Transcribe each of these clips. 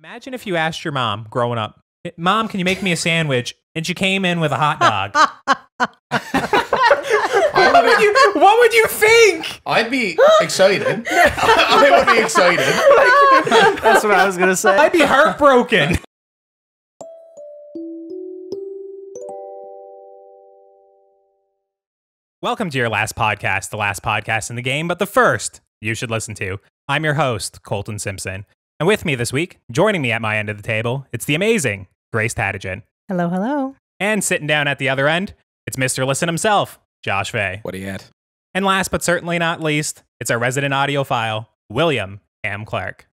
Imagine if you asked your mom growing up, Mom, can you make me a sandwich? And she came in with a hot dog. What would you think? I'd be excited. I would be excited. That's what I was going to say. I'd be heartbroken. Welcome to your last podcast, the last podcast in the game, but the first you should listen to. I'm your host, Colton Simpson. And with me this week, joining me at my end of the table, it's the amazing Grace Tatigian. Hello, hello. And sitting down at the other end, it's Mr. Listen himself, Josh Vey. What are you at? And last but certainly not least, it's our resident audiophile, William M. Clark.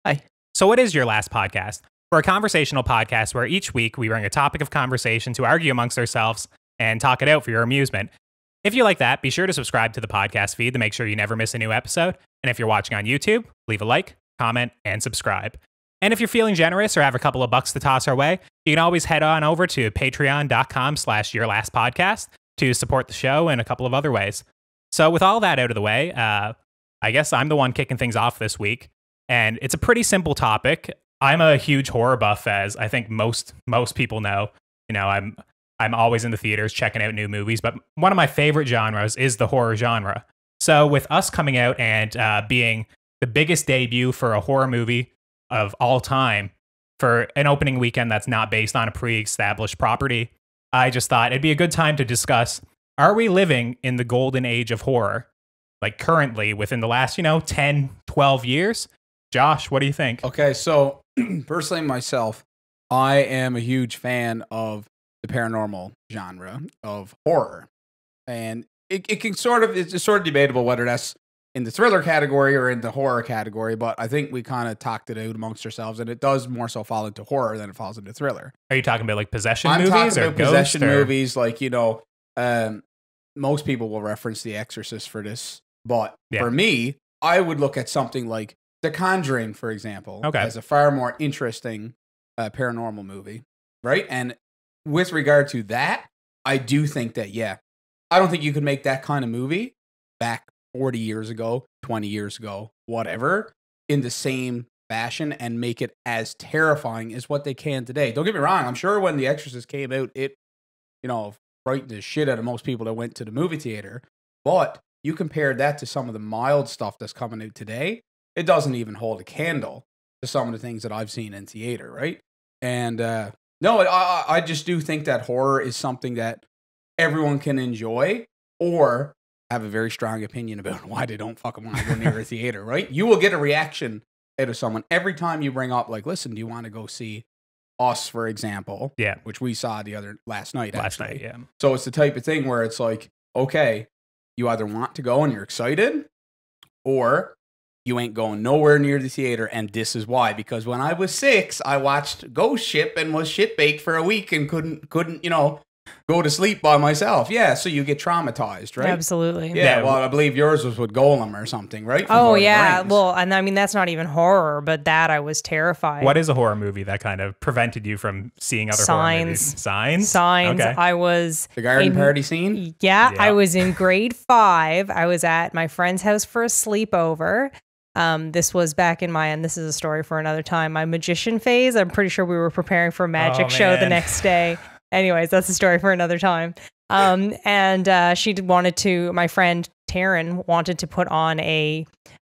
Hi. So what is your last podcast? We're a conversational podcast where each week we bring a topic of conversation to argue amongst ourselves and talk it out for your amusement. If you like that, be sure to subscribe to the podcast feed to make sure you never miss a new episode. And if you're watching on YouTube, leave a like, comment, and subscribe. And if you're feeling generous or have a couple of bucks to toss our way, you can always head on over to patreon.com/yourlastpodcast to support the show in a couple of other ways. So with all that out of the way, I guess I'm the one kicking things off this week. And it's a pretty simple topic. I'm a huge horror buff, as I think most people know. You know, I'm always in the theaters checking out new movies, but one of my favorite genres is the horror genre. So with us coming out and being the biggest debut for a horror movie of all time for an opening weekend that's not based on a pre-established property, I just thought it'd be a good time to discuss, are we living in the golden age of horror? Like currently within the last, 10, 12 years? Josh, what do you think? Okay, so personally myself, I am a huge fan of the paranormal genre of horror. And it's sort of debatable whether that's in the thriller category or in the horror category, but I think we kind of talked it out amongst ourselves, and it does more so fall into horror than it falls into thriller. Are you talking about like possession I'm movies talking or about possession ghost, or? movies, like, most people will reference The Exorcist for this, but for me, I would look at something like The Conjuring, for example, as a far more interesting paranormal movie, right? And with regard to that, I do think that, I don't think you could make that kind of movie back 40 years ago, 20 years ago, whatever, in the same fashion and make it as terrifying as what they can today. Don't get me wrong. I'm sure when The Exorcist came out, it, frightened the shit out of most people that went to the movie theater. But you compare that to some of the mild stuff that's coming out today, it doesn't even hold a candle to some of the things that I've seen in theater, right? And no, I just do think that horror is something that everyone can enjoy or have a very strong opinion about why they don't fucking want to go near a theater, right? You will get a reaction out of someone every time you bring up, like, listen, do you want to go see Us, for example? Yeah. Which we saw last night. So it's the type of thing where it's like, okay, you either want to go and you're excited, or you ain't going nowhere near the theater, and this is why. Because when I was 6, I watched Ghost Ship and was shit baked for a week and couldn't, go to sleep by myself. Yeah, so you get traumatized, right? Absolutely. Yeah, well, I believe yours was with Golem or something, right? From Oh, Lord of the yeah. Rings. Well, and I mean, that's not even horror, but that I was terrified. What is a horror movie that kind of prevented you from seeing other horror movies? Signs? Okay. I was... The garden party scene? Yeah, I was in grade 5. I was at my friend's house for a sleepover. This was back in and this is a story for another time, my magician phase. I'm pretty sure we were preparing for a magic show the next day. Anyways, that's a story for another time. My friend Taryn wanted to put on a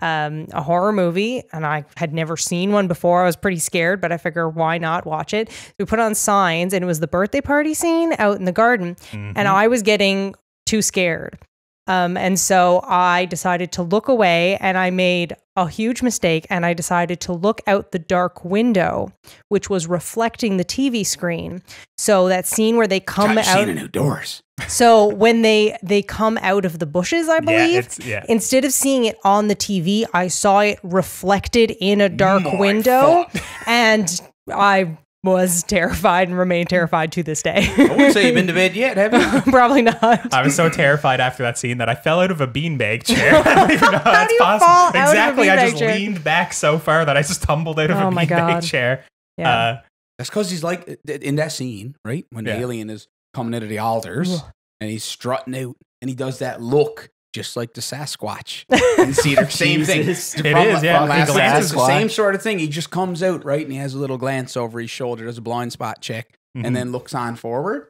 horror movie, and I had never seen one before. I was pretty scared, but I figured why not watch it? We put on Signs, and it was the birthday party scene out in the garden, and I was getting too scared. And so I decided to look away, and I made a huge mistake, and I decided to look out the dark window, which was reflecting the TV screen. So that scene where they come out outdoors. So when they come out of the bushes, I believe, instead of seeing it on the TV, I saw it reflected in a dark window, and I was terrified and remain terrified to this day. I wouldn't say you've been to bed yet, have you? Probably not. I was so terrified after that scene that I fell out of a beanbag chair. I don't even know how that's possible. Fall exactly. Out of a I just leaned back so far that I just tumbled out of a beanbag chair. Yeah. That's because he's like in that scene, right? When the alien is coming out of the altars and he's strutting out and he does that look just like the Sasquatch in Cedar. Same thing. It is, yeah. It's the same sort of thing. He just comes out, right, and he has a little glance over his shoulder, does a blind spot check, and then looks on forward.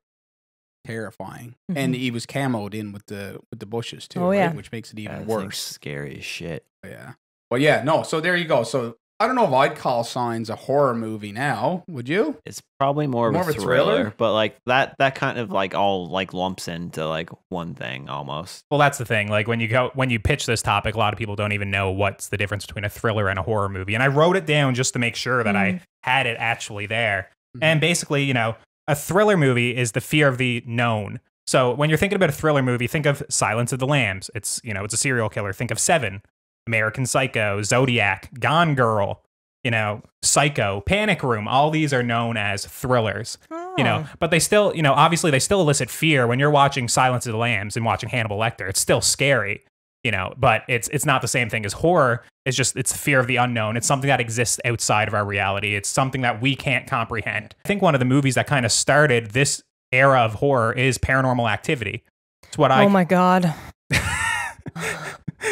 Terrifying. And he was camoed in with the bushes too, right? Which makes it even worse. Scary as shit. Yeah. Well, yeah, no. So there you go. So I don't know if I'd call Signs a horror movie now. Would you? It's probably more of a thriller, but like that kind of like all like lumps into like one thing almost. Well, that's the thing. Like when you pitch this topic, a lot of people don't even know what's the difference between a thriller and a horror movie. And I wrote it down just to make sure that I had it actually there. And basically, you know, a thriller movie is the fear of the known. So when you're thinking about a thriller movie, think of Silence of the Lambs. It's, you know, it's a serial killer. Think of Seven, American Psycho, Zodiac, Gone Girl, you know, Psycho, Panic Room. All these are known as thrillers, you know, but they still, you know, obviously they still elicit fear. When you're watching Silence of the Lambs and watching Hannibal Lecter, it's still scary, you know, but it's not the same thing as horror. It's fear of the unknown. It's something that exists outside of our reality. It's something that we can't comprehend. I think one of the movies that kind of started this era of horror is Paranormal Activity. It's what Oh my God.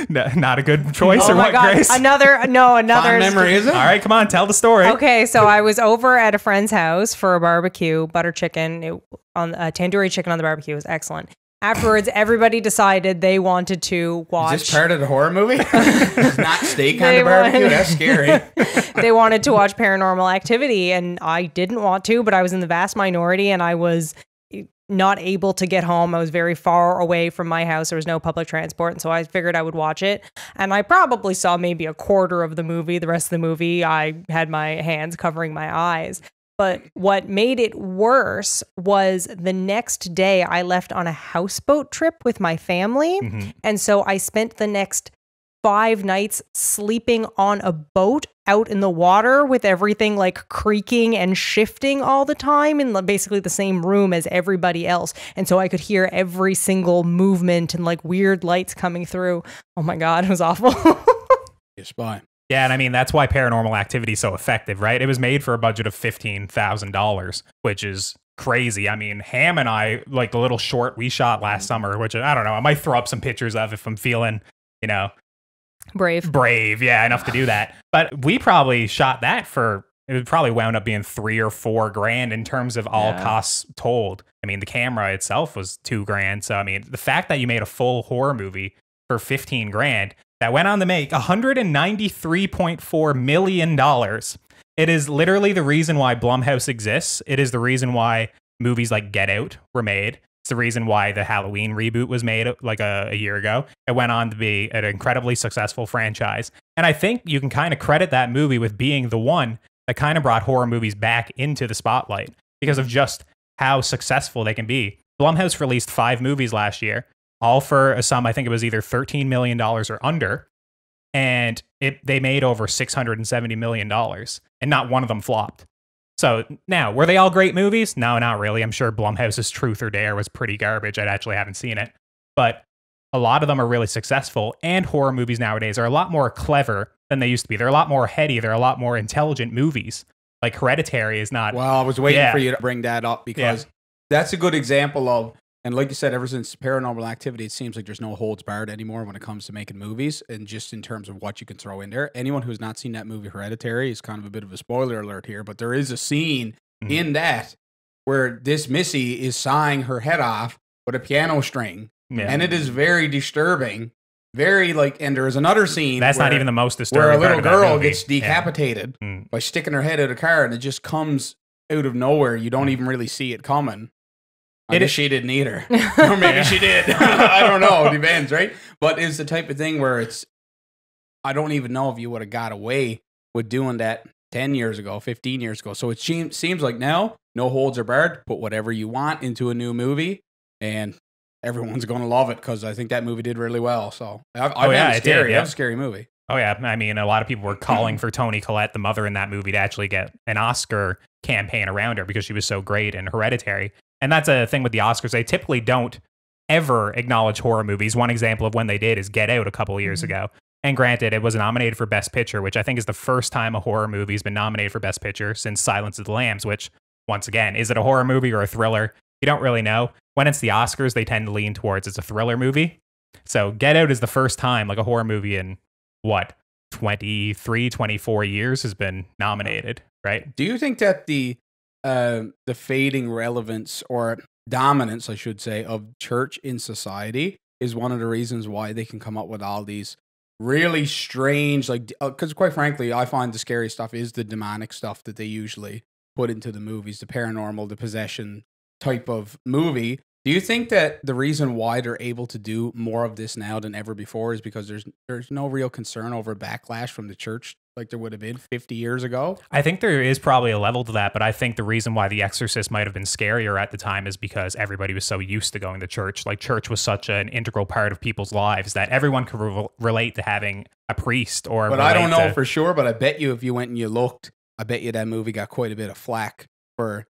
No, not a good choice or what, Grace? Another fond memory, is it? All right, come on, tell the story. Okay, so I was over at a friend's house for a barbecue, butter chicken, tandoori chicken on the barbecue. It was excellent. Afterwards, everybody decided they wanted to watch. Is this part of the horror movie? It's not steak on the barbecue? That's scary. They wanted to watch Paranormal Activity, and I didn't want to, but I was in the vast minority, and I was not able to get home. I was very far away from my house. There was no public transport, and so I figured I would watch it. And I probably saw maybe a quarter of the movie. The rest of the movie, I had my hands covering my eyes. But what made it worse was the next day I left on a houseboat trip with my family. And so I spent the next 5 nights sleeping on a boat out in the water with everything like creaking and shifting all the time in basically the same room as everybody else. And so I could hear every single movement and like weird lights coming through. Oh my God, it was awful. You're spy. Yeah, and I mean, that's why Paranormal Activity is so effective, right? It was made for a budget of $15,000, which is crazy. I mean, Ham and I, like the little short we shot last summer, which I don't know, I might throw up some pictures of if I'm feeling, you know, brave, yeah, enough to do that. But we probably shot that for, it would probably wound up being $3 or $4 grand in terms of all costs told. I mean, the camera itself was $2 grand. So, I mean, the fact that you made a full horror movie for 15 grand that went on to make $193.4 million. It is literally the reason why Blumhouse exists. It is the reason why movies like Get Out were made. It's the reason why the Halloween reboot was made like a year ago. It went on to be an incredibly successful franchise. And I think you can kind of credit that movie with being the one that kind of brought horror movies back into the spotlight because of just how successful they can be. Blumhouse released 5 movies last year, all for a sum, I think it was either $13 million or under. And they made over $670 million. And not one of them flopped. So now, were they all great movies? No, not really. I'm sure Blumhouse's Truth or Dare was pretty garbage. I actually haven't seen it. But a lot of them are really successful. And horror movies nowadays are a lot more clever than they used to be. They're a lot more heady. They're a lot more intelligent movies. Like Hereditary is not... Well, I was waiting for you to bring that up because that's a good example of... And like you said, ever since Paranormal Activity, it seems like there's no holds barred anymore when it comes to making movies. And just in terms of what you can throw in there. Anyone who's not seen that movie Hereditary is kind of a bit of a spoiler alert here. But there is a scene in that where this Missy is sawing her head off with a piano string. Yeah. And it is very disturbing. Very like, and there is another scene. That's not even the most disturbing. Where a little girl gets decapitated by sticking her head out of a car. And it just comes out of nowhere. You don't even really see it coming. I guess she didn't either. Or maybe she did. I don't know. It depends, right? But it's the type of thing where it's, I don't even know if you would have got away with doing that 10 years ago, 15 years ago. So it seems like now, no holds are barred. Put whatever you want into a new movie, and everyone's going to love it because I think that movie did really well. So it's scary. It's a scary movie. Oh, yeah. I mean, a lot of people were calling for Toni Collette, the mother in that movie, to actually get an Oscar campaign around her because she was so great in Hereditary. And that's a thing with the Oscars. They typically don't ever acknowledge horror movies. One example of when they did is Get Out a couple of years ago. And granted, it was nominated for Best Picture, which I think is the first time a horror movie has been nominated for Best Picture since Silence of the Lambs, which, once again, is it a horror movie or a thriller? You don't really know. When it's the Oscars, they tend to lean towards it's a thriller movie. So Get Out is the first time like a horror movie in what, 23, 24 years has been nominated, right? Do you think that the fading relevance or dominance, I should say, of church in society is one of the reasons why they can come up with all these really strange, like, because quite frankly, I find the scary stuff is the demonic stuff that they usually put into the movies, the paranormal, the possession type of movie. Do you think that the reason why they're able to do more of this now than ever before is because there's no real concern over backlash from the church like there would have been 50 years ago? I think there is probably a level to that, but I think the reason why The Exorcist might have been scarier at the time is because everybody was so used to going to church. Like, church was such an integral part of people's lives that everyone could relate to having a priest or. But I don't know for sure, but I bet you if you went and you looked, I bet you that movie got quite a bit of flack for.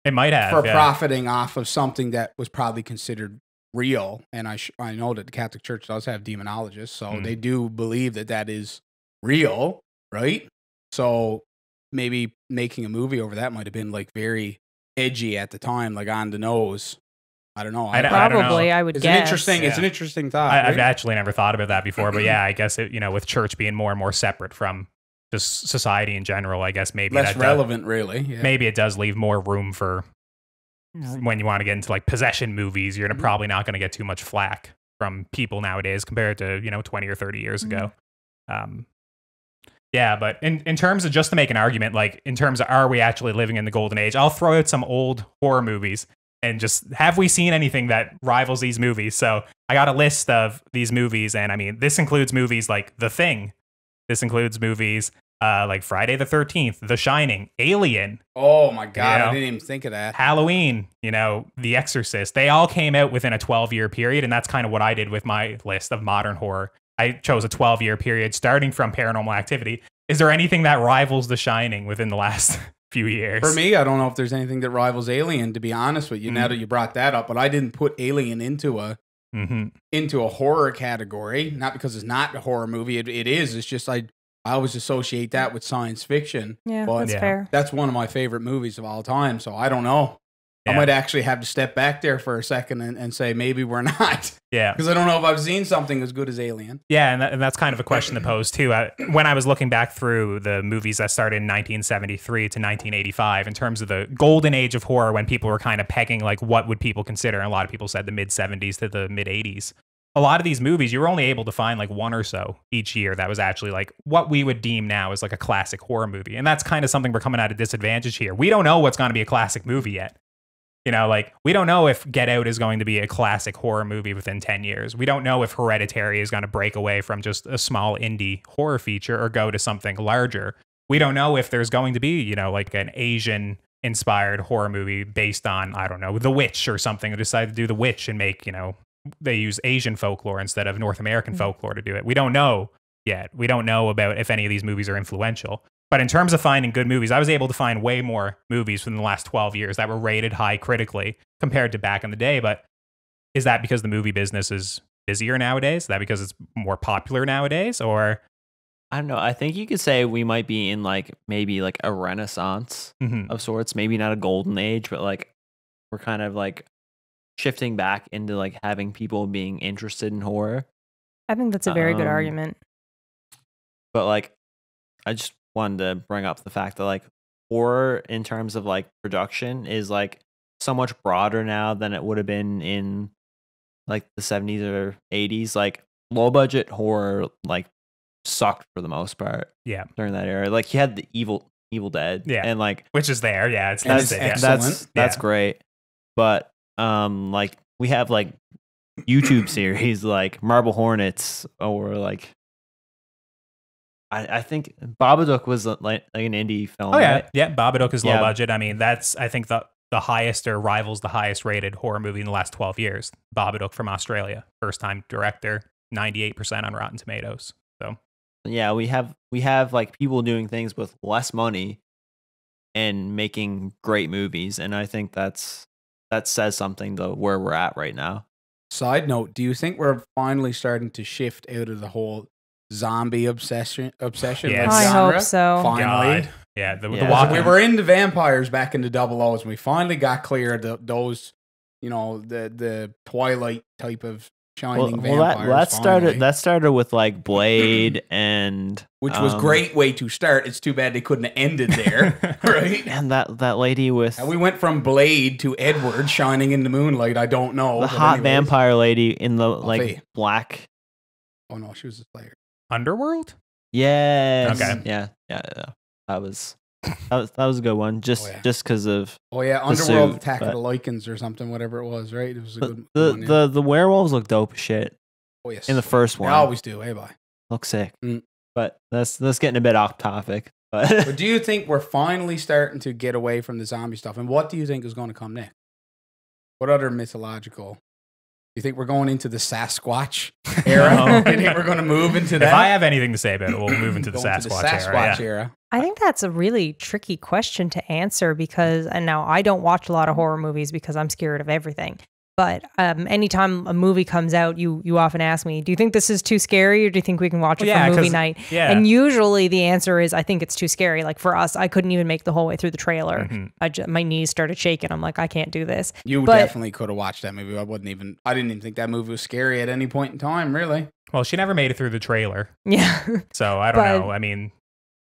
It might have for profiting off of something that was probably considered real. And I know that the Catholic Church does have demonologists, so they do believe that that is real, right? So maybe making a movie over that might have been like very edgy at the time, like on the nose. I don't know. Probably, I would guess. It's an interesting thought. I've actually never thought about that before, but yeah, I guess it, with church being more and more separate from just society in general, I guess maybe less relevant, really. Yeah. Maybe it does leave more room for when you want to get into like possession movies. You're probably not going to get too much flack from people nowadays compared to 20 or 30 years ago. Yeah, but in terms of, just to make an argument, like in terms of are we actually living in the golden age, I'll throw out some old horror movies and just, have we seen anything that rivals these movies? So I got a list of these movies, and I mean, this includes movies like The Thing. This includes movies like Friday the 13th, The Shining, Alien. Oh my God, I didn't even think of that. Halloween, The Exorcist. They all came out within a 12-year period, and that's kind of what I did with my list of modern horror. I chose a 12-year period starting from Paranormal Activity. Is there anything that rivals The Shining within the last few years? For me, I don't know if there's anything that rivals Alien, to be honest with you, now that you brought that up, but I didn't put Alien into a horror category, not because it's not a horror movie. It is. It's just I always associate that with science fiction. Yeah, but that's fair. That's one of my favorite movies of all time, so I don't know. Yeah. I might actually have to step back there for a second and say maybe we're not. Yeah. Because I don't know if I've seen something as good as Alien. Yeah, and that's kind of a question to pose, too. When I was looking back through the movies that started in 1973 to 1985, in terms of the golden age of horror, when people were kind of pegging, like, what would people consider? And a lot of people said the mid-70s to the mid-80s. A lot of these movies, you were only able to find, like, one or so each year that was actually, like, what we would deem now as, like, a classic horror movie. And that's kind of something we're coming at a disadvantage here. We don't know what's going to be a classic movie yet. Like, we don't know if Get Out is going to be a classic horror movie within 10 years. We don't know if Hereditary is going to break away from just a small indie horror feature or go to something larger. We don't know if there's going to be, like an Asian-inspired horror movie based on, I don't know, The Witch or something. They decide to do The Witch and make, they use Asian folklore instead of North American folklore to do it. We don't know yet. We don't know about if any of these movies are influential. But in terms of finding good movies, I was able to find way more movies from the last 12 years that were rated high critically compared to back in the day. But is that because the movie business is busier nowadays? Is that because it's more popular nowadays? Or I don't know. I think you could say we might be in maybe a renaissance of sorts. Maybe not a golden age, but we're kind of shifting back into having people being interested in horror. I think that's a very good argument. But I just wanted to bring up the fact that horror in terms of production is so much broader now than it would have been in the 70s or 80s. Low budget horror sucked for the most part. Yeah, during that era, you had the Evil Dead. Yeah, and which is there. Yeah, it's excellent. That's great. But we have YouTube series Marble Hornets or I think Babadook was an indie film. Oh yeah, right? Yeah. Babadook is low budget. I mean, that's I think the highest or rivals the highest rated horror movie in the last 12 years. Babadook from Australia, first time director, 98% on Rotten Tomatoes. So yeah, we have people doing things with less money and making great movies, and I think that says something to where we're at right now. Side note: do you think we're finally starting to shift out of the whole zombie obsession? Yes. I hope so. Finally. God. Yeah, the we were into vampires back in the double O's, and we finally got clear of those, the Twilight type of shining vampires. That started with like Blade and which was great way to start. It's too bad they couldn't have ended there, right? And that lady with we went from Blade to Edward shining in the moonlight. I don't know the hot vampire lady in the like black. Oh no, she was a player. Underworld. Yes. Okay. Yeah. That was a good one. Just because of Underworld Attack of the Lycans or something, whatever it was, right? It was a good one. The werewolves look dope as shit. Oh yes, in the first one, they always do. Hey, bye. Look sick. But that's getting a bit off topic. But do you think we're finally starting to get away from the zombie stuff? And what do you think is going to come next? What other mythological? Do you think we're going into the Sasquatch era? Do you think we're going to move into that? If I have anything to say about it, we'll move into the Sasquatch era. I think that's a really tricky question to answer because, and now I don't watch a lot of horror movies because I'm scared of everything. But anytime a movie comes out, you often ask me, do you think this is too scary or do you think we can watch it for movie night? Yeah. And usually the answer is, I think it's too scary. Like for us, I couldn't even make the whole way through the trailer. Mm-hmm. My knees started shaking. I'm like, I can't do this. You definitely could have watched that movie. I didn't even think that movie was scary at any point in time, really. Well, she never made it through the trailer. Yeah. So I don't know. I mean...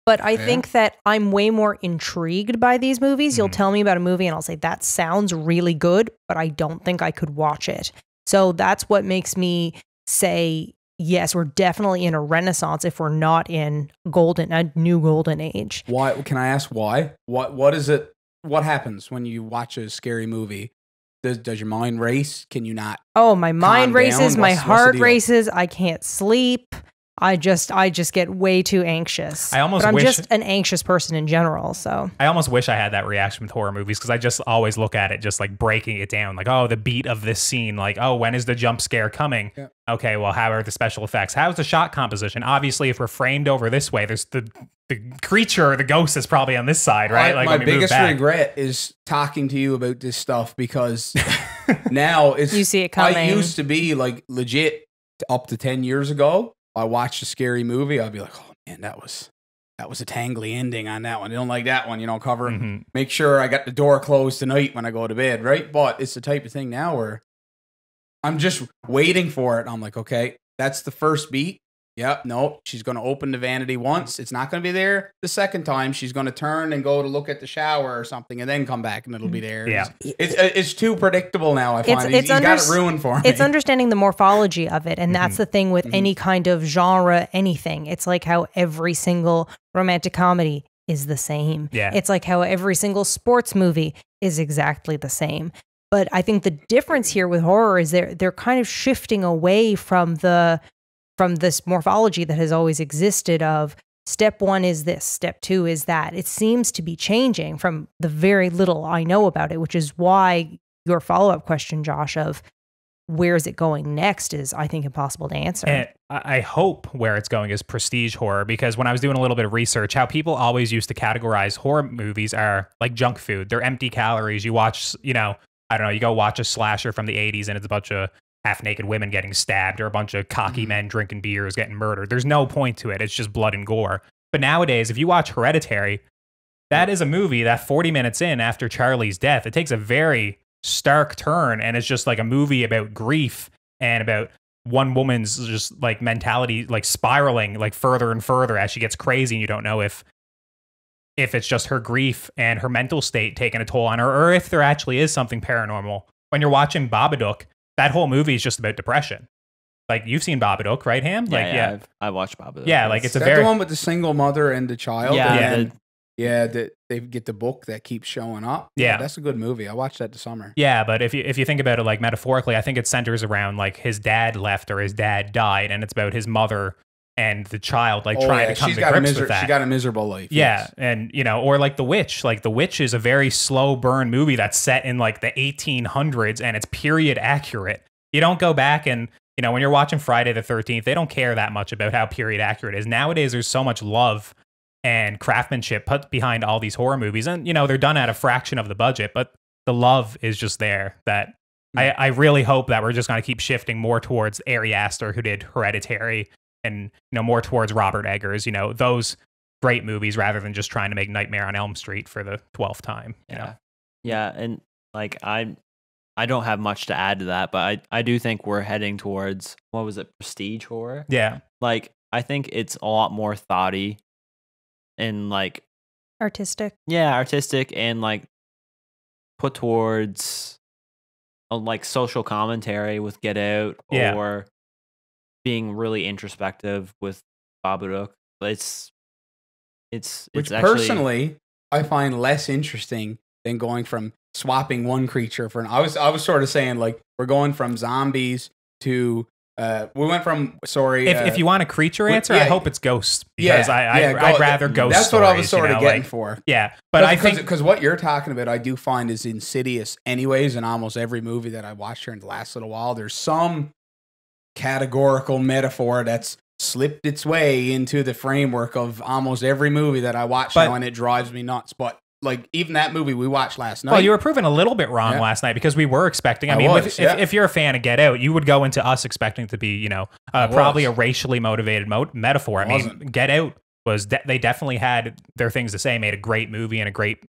But I think that I'm way more intrigued by these movies. You'll tell me about a movie and I'll say, that sounds really good, but I don't think I could watch it. So that's what makes me say, yes, we're definitely in a renaissance if we're not in a new golden age. Why? Can I ask why? What is it? What happens when you watch a scary movie? Does your mind race? Can you not? Oh, my mind races. My heart races. I can't sleep. I just get way too anxious. I'm just an anxious person in general. So I almost wish I had that reaction with horror movies because I just always look at it just like breaking it down. Like, oh, the beat of this scene. Like, oh, when is the jump scare coming? Yeah. Okay, well, how are the special effects? How's the shot composition? Obviously, if we're framed over this way, there's the creature or the ghost is probably on this side, right? My biggest regret is talking to you about this stuff because now it's... You see it coming. I used to be like legit up to 10 years ago. I watched a scary movie, I'd be like, oh man, that was a tangly ending on that one. I don't like that one, cover. Make sure I got the door closed tonight when I go to bed, right? But it's the type of thing now where I'm just waiting for it. I'm like, okay, that's the first beat. Yep, no, she's going to open the vanity once. It's not going to be there the second time. She's going to turn and go to look at the shower or something and then come back and it'll be there. Yeah. It's too predictable now, I find. He's got it ruined for me. It's understanding the morphology of it. And that's the thing with any kind of genre, anything. It's like how every single romantic comedy is the same. Yeah. It's like how every single sports movie is exactly the same. But I think the difference here with horror is they're kind of shifting away from this morphology that has always existed of step one is this, step two is that. It seems to be changing from the very little I know about it, which is why your follow-up question, Josh, of where is it going next is, I think, impossible to answer. And I hope where it's going is prestige horror, because when I was doing a little bit of research, how people always used to categorize horror movies are like junk food. They're empty calories. You watch, I don't know, you go watch a slasher from the 80s and it's a bunch of half-naked women getting stabbed or a bunch of cocky men drinking beers getting murdered. There's no point to it. It's just blood and gore. But nowadays, if you watch Hereditary, that is a movie that 40 minutes in after Charlie's death, it takes a very stark turn, and it's just like a movie about grief and about one woman's just like mentality like spiraling like further and further as she gets crazy, and you don't know if it's just her grief and her mental state taking a toll on her, or if there actually is something paranormal. When you're watching Babadook, that whole movie is just about depression. Like, you've seen Babadook, right, Ham? Yeah, I watched Babadook. Yeah, like it's the one with the single mother and the child. Yeah, that they get the book that keeps showing up. Yeah, that's a good movie. I watched that this summer. Yeah, but if you think about it like metaphorically, I think it centers around like his dad left or his dad died, and it's about his mother and the child like trying to come to grips with that. She got a miserable life. Yeah, yes. And or like The Witch. Like The Witch is a very slow burn movie that's set in like the 1800s, and it's period accurate. You don't go back and, when you're watching Friday the 13th, they don't care that much about how period accurate it is. Nowadays, there's so much love and craftsmanship put behind all these horror movies. And, they're done at a fraction of the budget, but the love is just there that I really hope that we're just going to keep shifting more towards Ari Aster, who did Hereditary, and, more towards Robert Eggers, those great movies rather than just trying to make Nightmare on Elm Street for the 12th time. Yeah. And like I don't have much to add to that, but I do think we're heading towards, what was it, prestige horror? Yeah. Like, I think it's a lot more thoughty and like artistic. Yeah, artistic and like put towards like social commentary with Get Out or being really introspective with Babadook. It's Which actually, personally I find less interesting than going from swapping one creature for an. I was sort of saying like we're going from zombies to we went from if you want a creature answer, I hope it's ghosts because I'd rather ghost. That's stories, what I was sort of getting for. Yeah, but I think because what you're talking about, I do find is insidious. Anyways, in almost every movie that I watched here in the last little while, there's some categorical metaphor that's slipped its way into the framework of almost every movie that I watch now, and it drives me nuts. But like even that movie we watched last night. Well, you were proven a little bit wrong last night because we were expecting. I mean, if you're a fan of Get Out, you would go into us expecting it to be, probably a racially motivated metaphor. I mean, Get Out was they definitely had their things to say, made a great movie and a great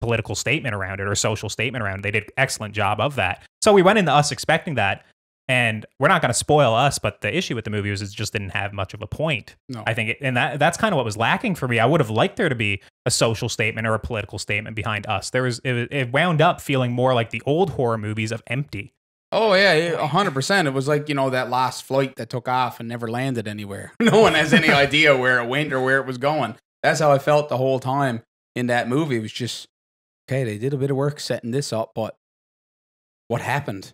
political statement around it or social statement around it. They did an excellent job of that. So we went into us expecting that. And we're not going to spoil us, but the issue with the movie was it just didn't have much of a point. No. I think, that's kind of what was lacking for me. I would have liked there to be a social statement or a political statement behind Us. It wound up feeling more like the old horror movies of empty. Oh yeah, 100%. It was like that last flight that took off and never landed anywhere. No one has any idea where it went or where it was going. That's how I felt the whole time in that movie. It was just okay. They did a bit of work setting this up, but what happened?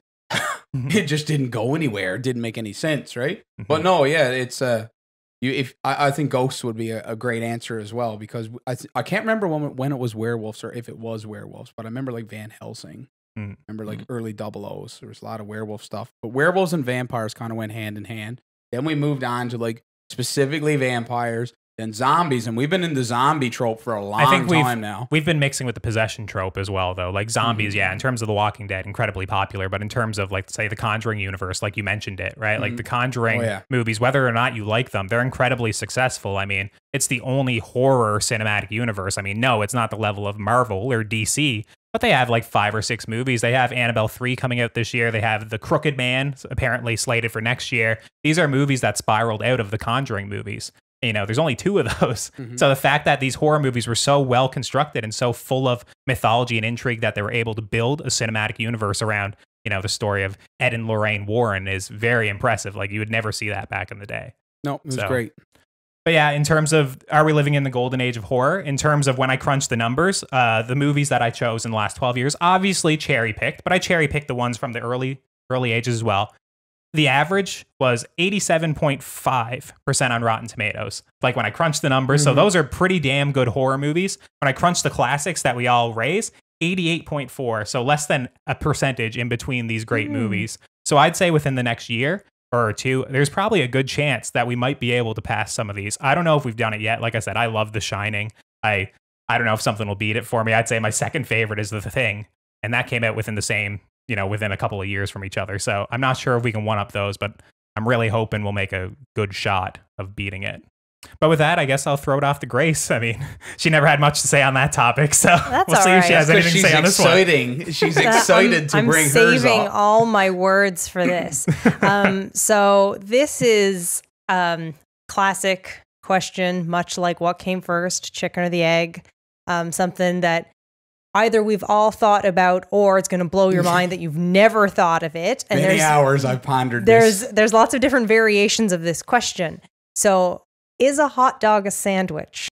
It just didn't go anywhere. It didn't make any sense, right? Mm-hmm. But no, yeah, it's I think Ghosts would be a great answer as well because I can't remember when it was werewolves or if it was werewolves, but I remember like Van Helsing. Mm-hmm. Remember like early 00s. There was a lot of werewolf stuff, but werewolves and vampires kind of went hand in hand. Then we moved on to like specifically vampires. And zombies, and we've been in the zombie trope for a long time now. We've been mixing with the possession trope as well, though. Like zombies, in terms of The Walking Dead, incredibly popular. But in terms of, like, say, the Conjuring universe, like you mentioned it, right? Like the Conjuring movies, whether or not you like them, they're incredibly successful. I mean, it's the only horror cinematic universe. I mean, no, it's not the level of Marvel or DC, but they have like 5 or 6 movies. They have Annabelle 3 coming out this year. They have The Crooked Man, apparently slated for next year. These are movies that spiraled out of the Conjuring movies. There's only 2 of those. Mm-hmm. So the fact that these horror movies were so well constructed and so full of mythology and intrigue that they were able to build a cinematic universe around, the story of Ed and Lorraine Warren is very impressive. Like you would never see that back in the day. No, it was great. But yeah, in terms of are we living in the golden age of horror? In terms of when I crunched the numbers, the movies that I chose in the last 12 years, obviously cherry picked, but I cherry picked the ones from the early ages as well. The average was 87.5% on Rotten Tomatoes. Like when I crunched the numbers, so those are pretty damn good horror movies. When I crunched the classics that we all raise, 88.4, so less than a percentage in between these great movies. So I'd say within the next year or 2, there's probably a good chance that we might be able to pass some of these. I don't know if we've done it yet. Like I said, I love The Shining. I don't know if something will beat it for me. I'd say my second favorite is The Thing, and that came out within the same, within a couple of years from each other. So I'm not sure if we can one up those, but I'm really hoping we'll make a good shot of beating it. But with that, I guess I'll throw it off to Grace. I mean, she never had much to say on that topic, so we'll see if she has anything to say on this one. She's excited to bring hers up. I'm saving all my words for this. So this is classic question, much like what came first, chicken or the egg, something that either we've all thought about or it's going to blow your mind that you've never thought of it. And many hours I've pondered this. There's lots of different variations of this question. So, is a hot dog a sandwich?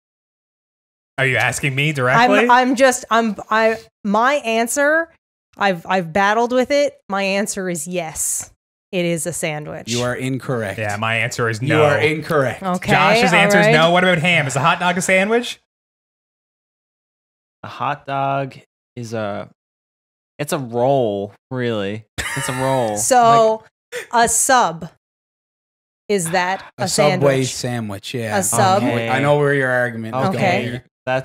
Are you asking me directly? My answer, I've battled with it. My answer is yes. It is a sandwich. You are incorrect. Yeah, my answer is no. You are incorrect. Okay. Josh's answer is no. What about ham? Is a hot dog a sandwich? A hot dog is it's a roll, really. It's a roll. So a sub, is that a sandwich? Subway sandwich, yeah. A sub? Okay. I know where your argument is going here. You're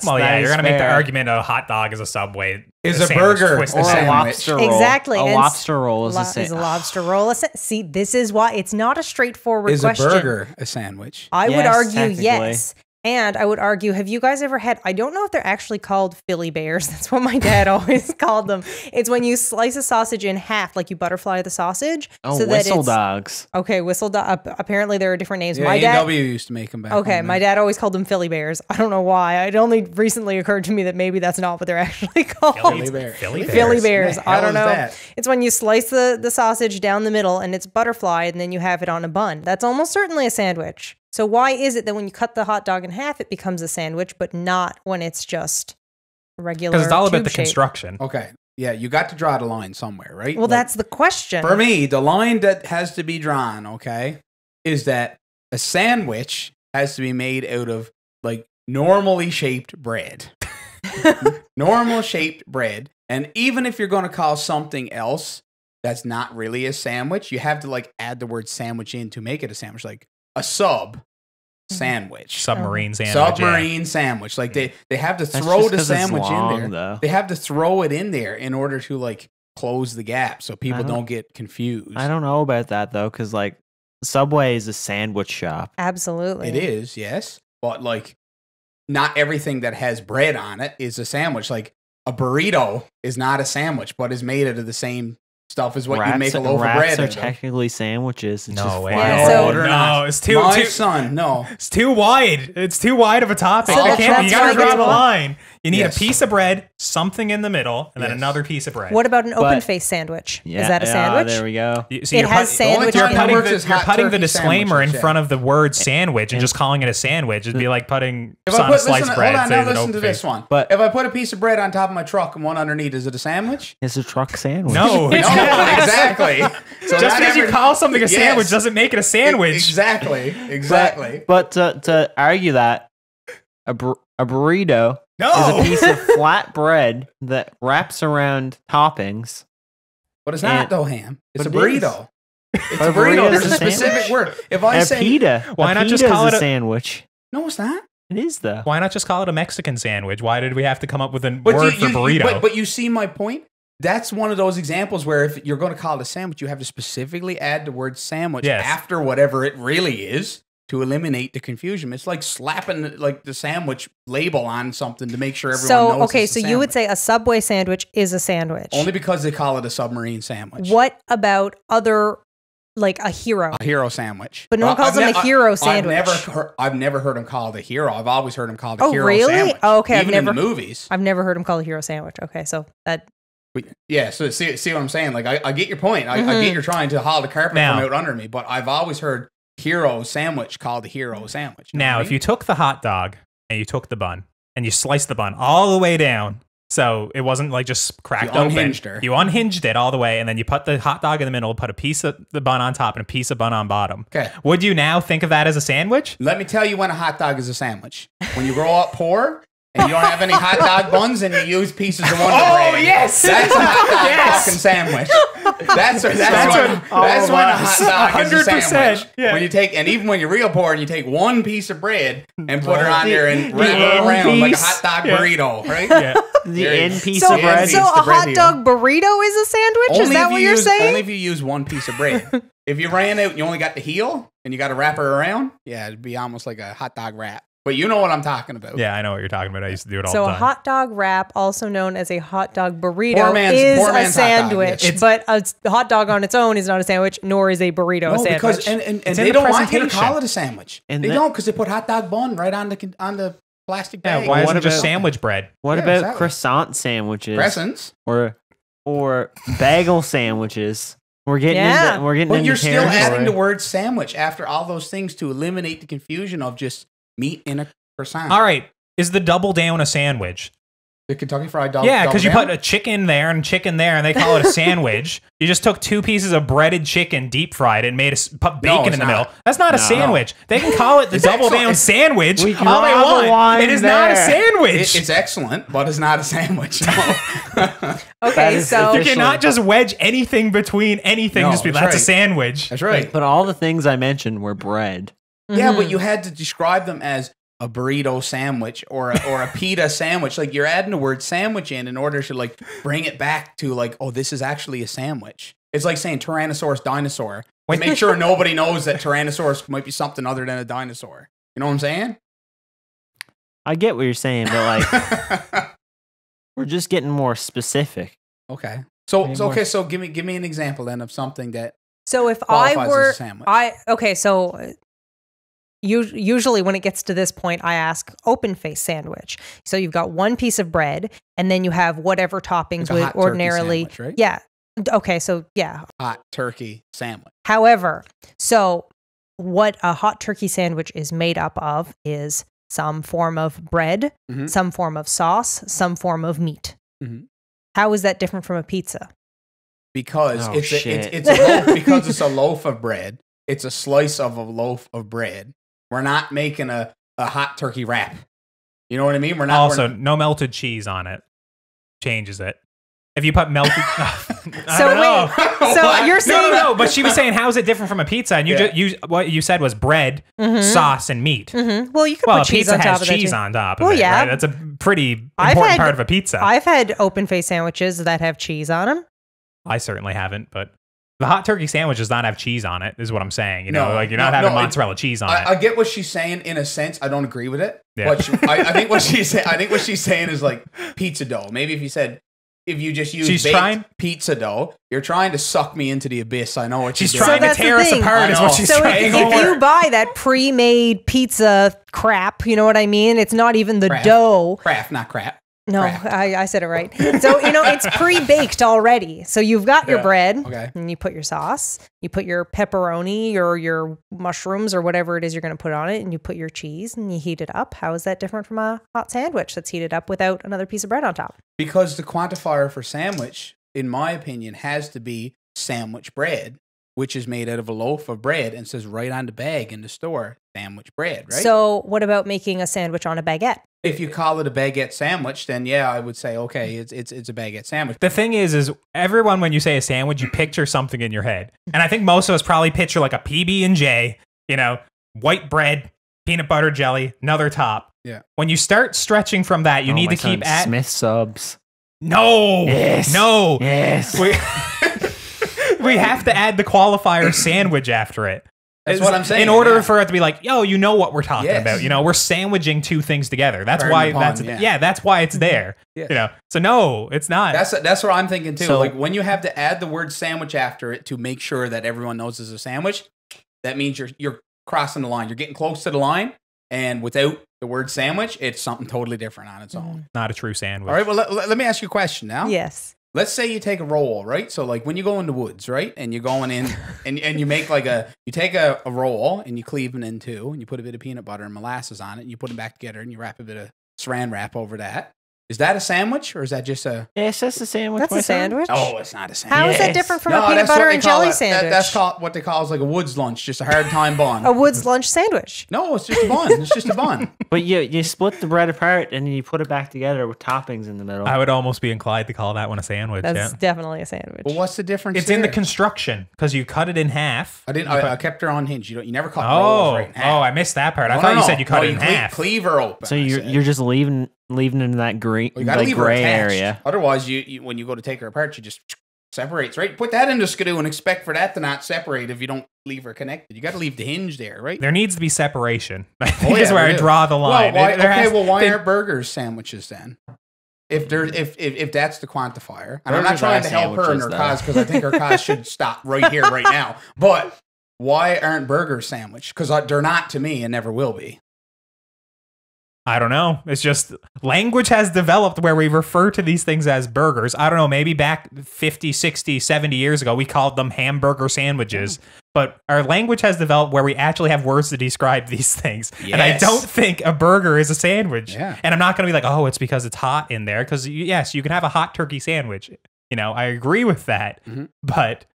going to make the argument a hot dog is a Subway. Is a burger or a lobster roll. Exactly. A lobster roll is a sandwich. Is a lobster roll See, this is why it's not a straightforward question. Is a burger a sandwich? I would argue yes. And I would argue, have you guys ever had, I don't know if they're actually called Philly bears. That's what my dad always called them. It's when you slice a sausage in half, like you butterfly the sausage. Oh, so whistle dogs. Okay, whistle dog. Apparently there are different names. Yeah, my dad used to make them back. Okay, my dad always called them Philly bears. I don't know why. It only recently occurred to me that maybe that's not what they're actually called. Philly bears. I don't know. It's when you slice the sausage down the middle and it's butterfly and then you have it on a bun. That's almost certainly a sandwich. So why is it that when you cut the hot dog in half, it becomes a sandwich, but not when it's just regular? Because it's all about the construction. Okay. Yeah, you got to draw the line somewhere, right? Well, that's the question. For me, the line that has to be drawn, okay, is that a sandwich has to be made out of like normally shaped bread. Normal shaped bread. And even if you're going to call something else that's not really a sandwich, you have to like add the word sandwich in to make it a sandwich. Like a sandwich. Submarine sandwich. Submarine sandwich. Like they have to throw the sandwich in there. Though. They have to throw it in there in order to like close the gap so people don't get confused. I don't know about that though, because like Subway is a sandwich shop. Absolutely. It is, yes. But like not everything that has bread on it is a sandwich. Like a burrito is not a sandwich, but is made out of the same stuff as what you make a loaf of bread. Wraps are technically sandwiches. It's no way. No, it's too. No, it's too wide. It's too wide of a topic. So you gotta draw the line. You need Yes. a piece of bread, something in the middle, and then another piece of bread. What about an open face sandwich? Yeah, Is that a sandwich? there we go. So it has sandwich. You're You're putting the disclaimer in sandwiches, front of the word sandwich and just calling it a sandwich. It'd be like putting on a sliced bread. Hold on, now listen to this one. But if I put a piece of bread on top of my truck and one underneath, is it a sandwich? It's a truck sandwich. No, it's No, exactly. So just because you call something a sandwich doesn't make it a sandwich. Exactly. But to argue that a burrito is a piece of flat bread that wraps around toppings. But it's not though, Ham. It's a But it burrito. It's a burrito. There's a specific word. If I say pita, why not just call it a sandwich? no, it's not. It is though. Why not just call it a Mexican sandwich? Why did we have to come up with a word for burrito? But you see my point? That's one of those examples where if you're going to call it a sandwich, you have to specifically add the word sandwich after whatever it really is to eliminate the confusion. It's like slapping like the sandwich label on something to make sure everyone knows. Okay, so you would say a Subway sandwich is a sandwich. Only because they call it a submarine sandwich. What about other, like a hero? A hero sandwich. But no one calls them a hero sandwich. I've never heard them called a hero. I've always heard them called a hero really? sandwich. Oh, okay. Even in the movies. I've never heard them called a hero sandwich. Okay, so that... Yeah, so see what I'm saying? Like, I get your point. I get you're trying to haul the carpet from out under me, but I've always heard hero sandwich called the hero sandwich. Now, if you took the hot dog and you took the bun and you sliced the bun all the way down, so it wasn't like just cracked open. You unhinged it all the way, and then you put the hot dog in the middle, put a piece of the bun on top and a piece of bun on bottom. Okay. Would you now think of that as a sandwich? Let me tell you when a hot dog is a sandwich. When you grow up poor and you don't have any hot dog buns and you use pieces of Wonder Bread. Oh, yes! That's a hot dog fucking sandwich. That's when a hot dog is a 100%, sandwich. yeah. When you take, and even when you're real poor and you take one piece of bread and put it on there and wrap it around like a hot dog burrito, right? Yeah. The end piece So, of bread. so a hot dog burrito is a sandwich? Is that what you're saying? Only if you use one piece of bread. If you ran out and you only got the heel and you got to wrap it around, yeah, it'd be almost like a hot dog wrap. But you know what I'm talking about. Yeah, I know what you're talking about. I used to do it all the So time. a hot dog wrap, also known as a hot dog burrito, Poor man's is a hot dog, sandwich. yes. But a hot dog on its own is not a sandwich, nor is a burrito a sandwich. Because and It's they in the don't want you to presentation. call it a sandwich. And they the- don't because they put hot dog bun right on the plastic bag. Yeah, why isn't What it just about- sandwich bread? What Yeah, about exactly. croissant sandwiches? Crescents. Or bagel sandwiches? We're getting Yeah. into, we're getting But into you're still territory. adding the word sandwich after all those things to eliminate the confusion of just meat in a croissant. All right. Is the double down a sandwich? The Kentucky Fried Dog. Yeah, because you double put a chicken there and chicken there, and they call it a sandwich. You just took 2 pieces of breaded chicken, deep fried, and made put bacon it's in the not. middle. That's not a sandwich. They can call it the It's double excellent. down sandwich We all they draw the want. line It is not a there. sandwich. It's excellent, but it's not a sandwich. No. That Okay, is so You officially- cannot just wedge anything between anything. No, Just be that's that's a right. sandwich. That's right. But all the things I mentioned were bread. Yeah, but you had to describe them as a burrito sandwich or a pita sandwich. Like you're adding the word sandwich in order to like bring it back to like, oh, this is actually a sandwich. It's like saying Tyrannosaurus dinosaur. To make sure nobody knows that Tyrannosaurus might be something other than a dinosaur. You know what I'm saying? I get what you're saying, but like, we're just getting more specific. Okay. So give me an example then of something that. So if I were, so usually when it gets to this point, I ask open face sandwich. So you've got one piece of bread, and then you have whatever toppings would ordinarily, sandwich, right? Yeah. Okay, so yeah, hot turkey sandwich. However, so what a hot turkey sandwich is made up of is some form of bread, some form of sauce, some form of meat. How is that different from a pizza? Because it's a loaf, because it's a loaf of bread. It's a slice of a loaf of bread. We're not making a hot turkey wrap. You know what I mean? We're not. Also, no melted cheese on it. Changes it. If you put melted, so you're saying no. But she was saying, how is it different from a pizza? And what you said was bread, sauce, and meat. Well, you could put cheese on top of it. Pizza has cheese on top of it. Yeah, right? That's a pretty important part of a pizza. I've had open face sandwiches that have cheese on them. I certainly haven't, but the hot turkey sandwich does not have cheese on it. Is what I'm saying. You know, like you're not having mozzarella cheese on it. I get what she's saying in a sense. I don't agree with it. Yeah. I think what she's saying. I think what she's saying is like pizza dough. Maybe if you just use pizza dough, you're trying to suck me into the abyss. I know what she's trying to tear us apart. Is what she's trying. If you buy that pre-made pizza crap, you know what I mean? It's not even the dough. Craft, not crap. No, I said it right. So, it's pre-baked already. So you've got your bread, and you put your sauce, you put your pepperoni or your mushrooms or whatever it is you're going to put on it, and you put your cheese and you heat it up. How is that different from a hot sandwich that's heated up without another piece of bread on top? Because the quantifier for sandwich, in my opinion, has to be sandwich bread, which is made out of a loaf of bread and says right on the bag in the store, sandwich bread, right? So what about making a sandwich on a baguette? If you call it a baguette sandwich, then yeah, I would say, okay, it's a baguette sandwich. The thing is everyone, when you say a sandwich, you picture something in your head. And I think most of us probably picture like a PB&J, white bread, peanut butter jelly, another top. Yeah. When you start stretching from that, you need to keep at Smith subs. No. Yes. No. Yes. We have to add the qualifier sandwich after it. That's what I'm saying. In order for it to be like, yo, you know what we're talking about. We're sandwiching two things together. That's why that's why it's there. So no, it's not. That's what I'm thinking too. So, like when you have to add the word sandwich after it to make sure that everyone knows it's a sandwich, that means you're crossing the line. You're getting close to the line, and without the word sandwich, it's something totally different on its own. Not a true sandwich. All right, well let me ask you a question now. Yes. Let's say you take a roll, right? So like when you go in the woods, right? And you're going in and you make you take a roll and you cleave it in two and you put a bit of peanut butter and molasses on it and you put them back together and you wrap a bit of saran wrap over that. Is that a sandwich or is that just a... Yes, that's a sandwich. That's a sandwich? Oh, it's not a sandwich. How is that different from a peanut butter and jelly sandwich? That's what they call like a woods lunch, just a hard time bun. A woods lunch sandwich. No, it's just a bun. It's just a bun. But you split the bread apart and you put it back together with toppings in the middle. I would almost be inclined to call that one a sandwich. That's definitely a sandwich. Well, what's the difference? It's in the construction because you cut it in half. I kept her on hinge. You never cut rolls right in half. Oh, I missed that part. I thought you said you cut it in half. Cleave her open. So you're just leaving it in that gray area. Otherwise, you when you go to take her apart, she just separates, right? Put that into skidoo and expect for that to not separate if you don't leave her connected. You got to leave the hinge there, right? There needs to be separation. I think is where I draw the line. Well, why aren't burgers sandwiches then? If that's the quantifier, and I'm not trying to help her in her cause because I think her cause should stop right here, right now. But why aren't burgers sandwich? Because they're not to me and never will be. I don't know. It's just language has developed where we refer to these things as burgers. I don't know. Maybe back 50, 60, 70 years ago, we called them hamburger sandwiches. But our language has developed where we actually have words to describe these things. Yes. And I don't think a burger is a sandwich. Yeah. And I'm not going to be like, oh, it's because it's hot in there. Because yes, you can have a hot turkey sandwich. I agree with that. Mm-hmm. But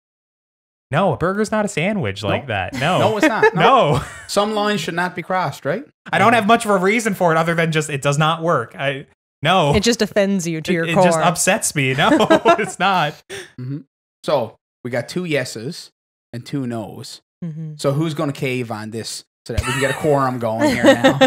no, a burger's not a sandwich like that. No. No, it's not. No. Some lines should not be crossed, right? I don't have much of a reason for it other than just it does not work. No. It just offends you to your core. It just upsets me. No, it's not. Mm-hmm. So we got 2 yeses and 2 nos. Mm-hmm. So who's going to cave on this so that we can get a quorum going here now?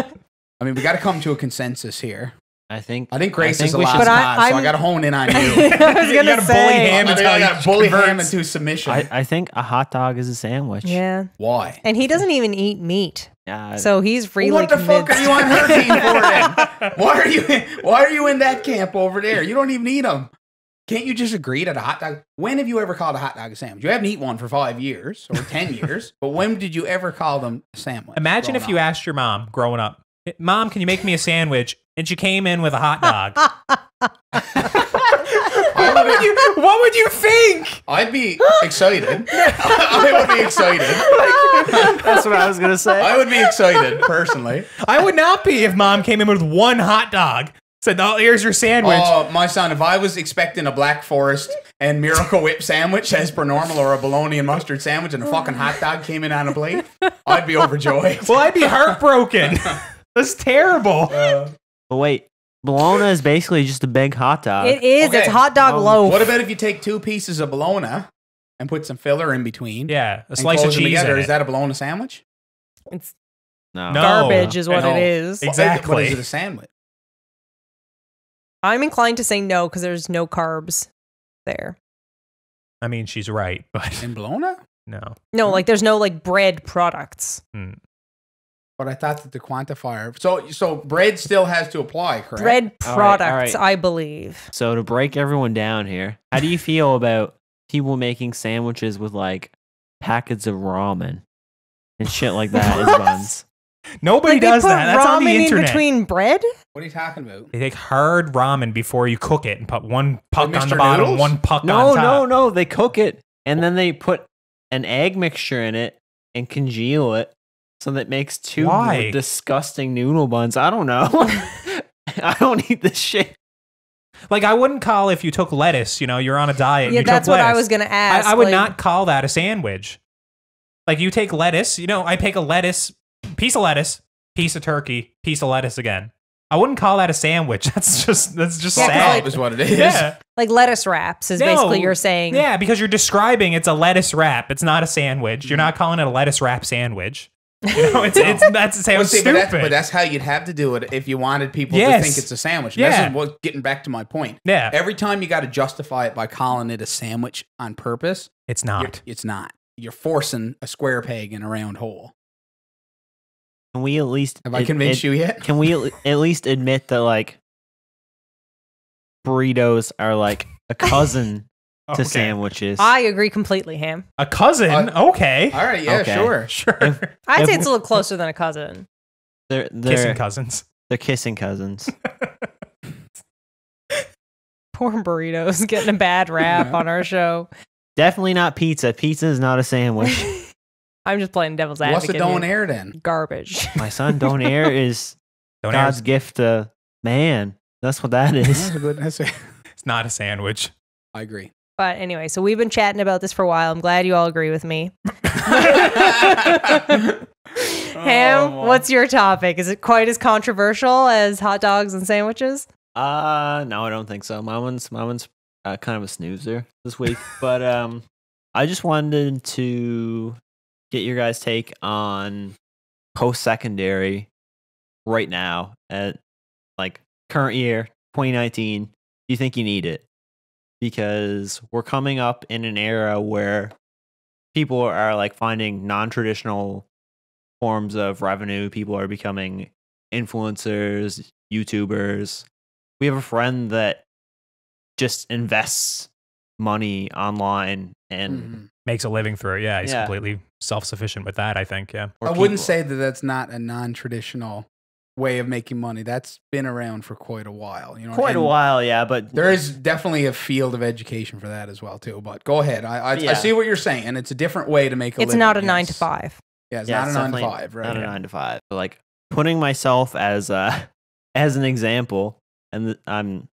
I mean, we got to come to a consensus here. I think Grace is the last cause, so I got to hone in on you. I was going to say. I got to bully him into submission. I think a hot dog is a sandwich. Yeah. Why? And he doesn't even eat meat. Yeah. So he's really what the convinced. fuck are you on her team for then? Why are you in that camp over there? You don't even eat them. Can't you just agree that a hot dog? When have you ever called a hot dog a sandwich? You haven't eaten one for 5 years or 10 years, but when did you ever call them a sandwich? Imagine if you asked your mom growing up, Mom, can you make me a sandwich? And she came in with a hot dog. What would you think? I'd be excited. I would be excited. That's what I was going to say. I would be excited, personally. I would not be if Mom came in with one hot dog. Said, oh, here's your sandwich. Oh, my son, if I was expecting a Black Forest and Miracle Whip sandwich as per normal, or a bologna and mustard sandwich, and a fucking hot dog came in on a plate, I'd be overjoyed. Well, I'd be heartbroken. That's terrible. But wait, bologna is basically just a big hot dog. It is. Okay. It's hot dog loaf. What about if you take 2 pieces of bologna and put some filler in between? Yeah, a slice of cheese together? in it. Is that a bologna sandwich? It's No. garbage is what No. it is. Exactly. But is it a sandwich? I'm inclined to say no because there's no carbs there. I mean, she's right, but In bologna? no. No, like there's no like bread products. But I thought that the quantifier. So bread still has to apply, correct? Bread products, all right. I believe. So to break everyone down here, how do you feel about people making sandwiches with like packets of ramen and shit like that as buns? Nobody Like does they put that. That's on the ramen internet. in between bread? What are you talking about? They take hard ramen before you cook it and put one puck Like on the Mr. bottom, Noodles? one puck on top. No. They cook it and then they put an egg mixture in it and congeal it so that makes 2 Why? disgusting noodle buns. I don't know. I don't eat this shit. Like, I wouldn't call if you took lettuce, you're on a diet. Yeah, you that's took what I lettuce. was going to ask. I would like, not call that a sandwich. Like, you take lettuce, I take a lettuce, piece of lettuce, piece of turkey, piece of lettuce again. I wouldn't call that a sandwich. That's just Yeah, sad. Is what it is. Yeah. Like lettuce wraps is No. basically you're saying. Yeah, because you're describing it's a lettuce wrap. It's not a sandwich. You're not calling it a lettuce wrap sandwich. That sounds stupid. But that's how you'd have to do it if you wanted people to Yes. think it's a sandwich. Yeah. This is what getting back to my point. Yeah. Every time you got to justify it by calling it a sandwich on purpose, It's not. it's not. You're forcing a square peg in a round hole. Can we at least Have I convinced you yet? Can we at least admit that like burritos are like a cousin to Okay. sandwiches? I agree completely, Ham. A cousin? Okay. All right, yeah, Okay. sure. Sure. I'd say If- it's a little closer than a cousin. They're Kissing cousins. They're kissing cousins. Poor burritos getting a bad rap on our show. Definitely not pizza. Pizza is not a sandwich. I'm just playing devil's What's advocate. the don't here. air then? Garbage. My son, don't air is Don't God's air. gift to man. That's what that is. That's a good. It's not a sandwich. I agree. But anyway, so we've been chatting about this for a while. I'm glad you all agree with me. Ham, what's your topic? Is it quite as controversial as hot dogs and sandwiches? No, I don't think so. My one's kind of a snoozer this week, but I just wanted to get your guys' take on post-secondary right now at like current year 2019. Do you think you need it? Because we're coming up in an era where people are like finding non-traditional forms of revenue. People are becoming influencers, YouTubers. We have a friend that just invests money online and Makes a living through it. Yeah, he's Yeah. completely self-sufficient with that, I think. Yeah. I wouldn't say that that's not a non-traditional way of making money. That's been around for quite a while. quite a while, yeah, but There is definitely a field of education for that as well, too. But go ahead. I Yeah. see what you're saying, and it's a different way to make a It's living. not a yes. 9 to 5. Yeah, it's Yeah, not it's a 9 to definitely 5, right? not a 9 to 5. But like putting myself as an example, and I'm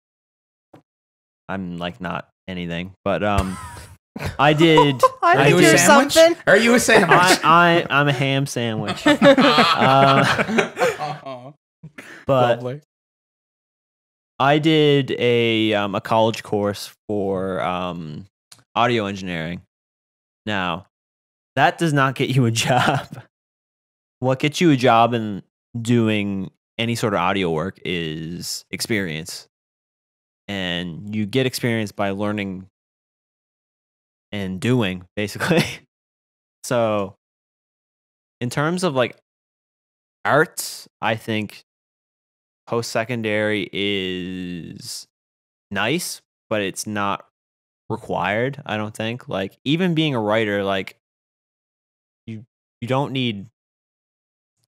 like not anything, but I did. I Are think you a you're sandwich? something. Are you a sandwich? I'm a ham sandwich. But Lovely. I did a college course for audio engineering. Now, that does not get you a job. What gets you a job in doing any sort of audio work is experience. And you get experience by learning and doing, basically. So in terms of like arts, I think post-secondary is nice, but it's not required, I don't think. Like even being a writer, like you don't need,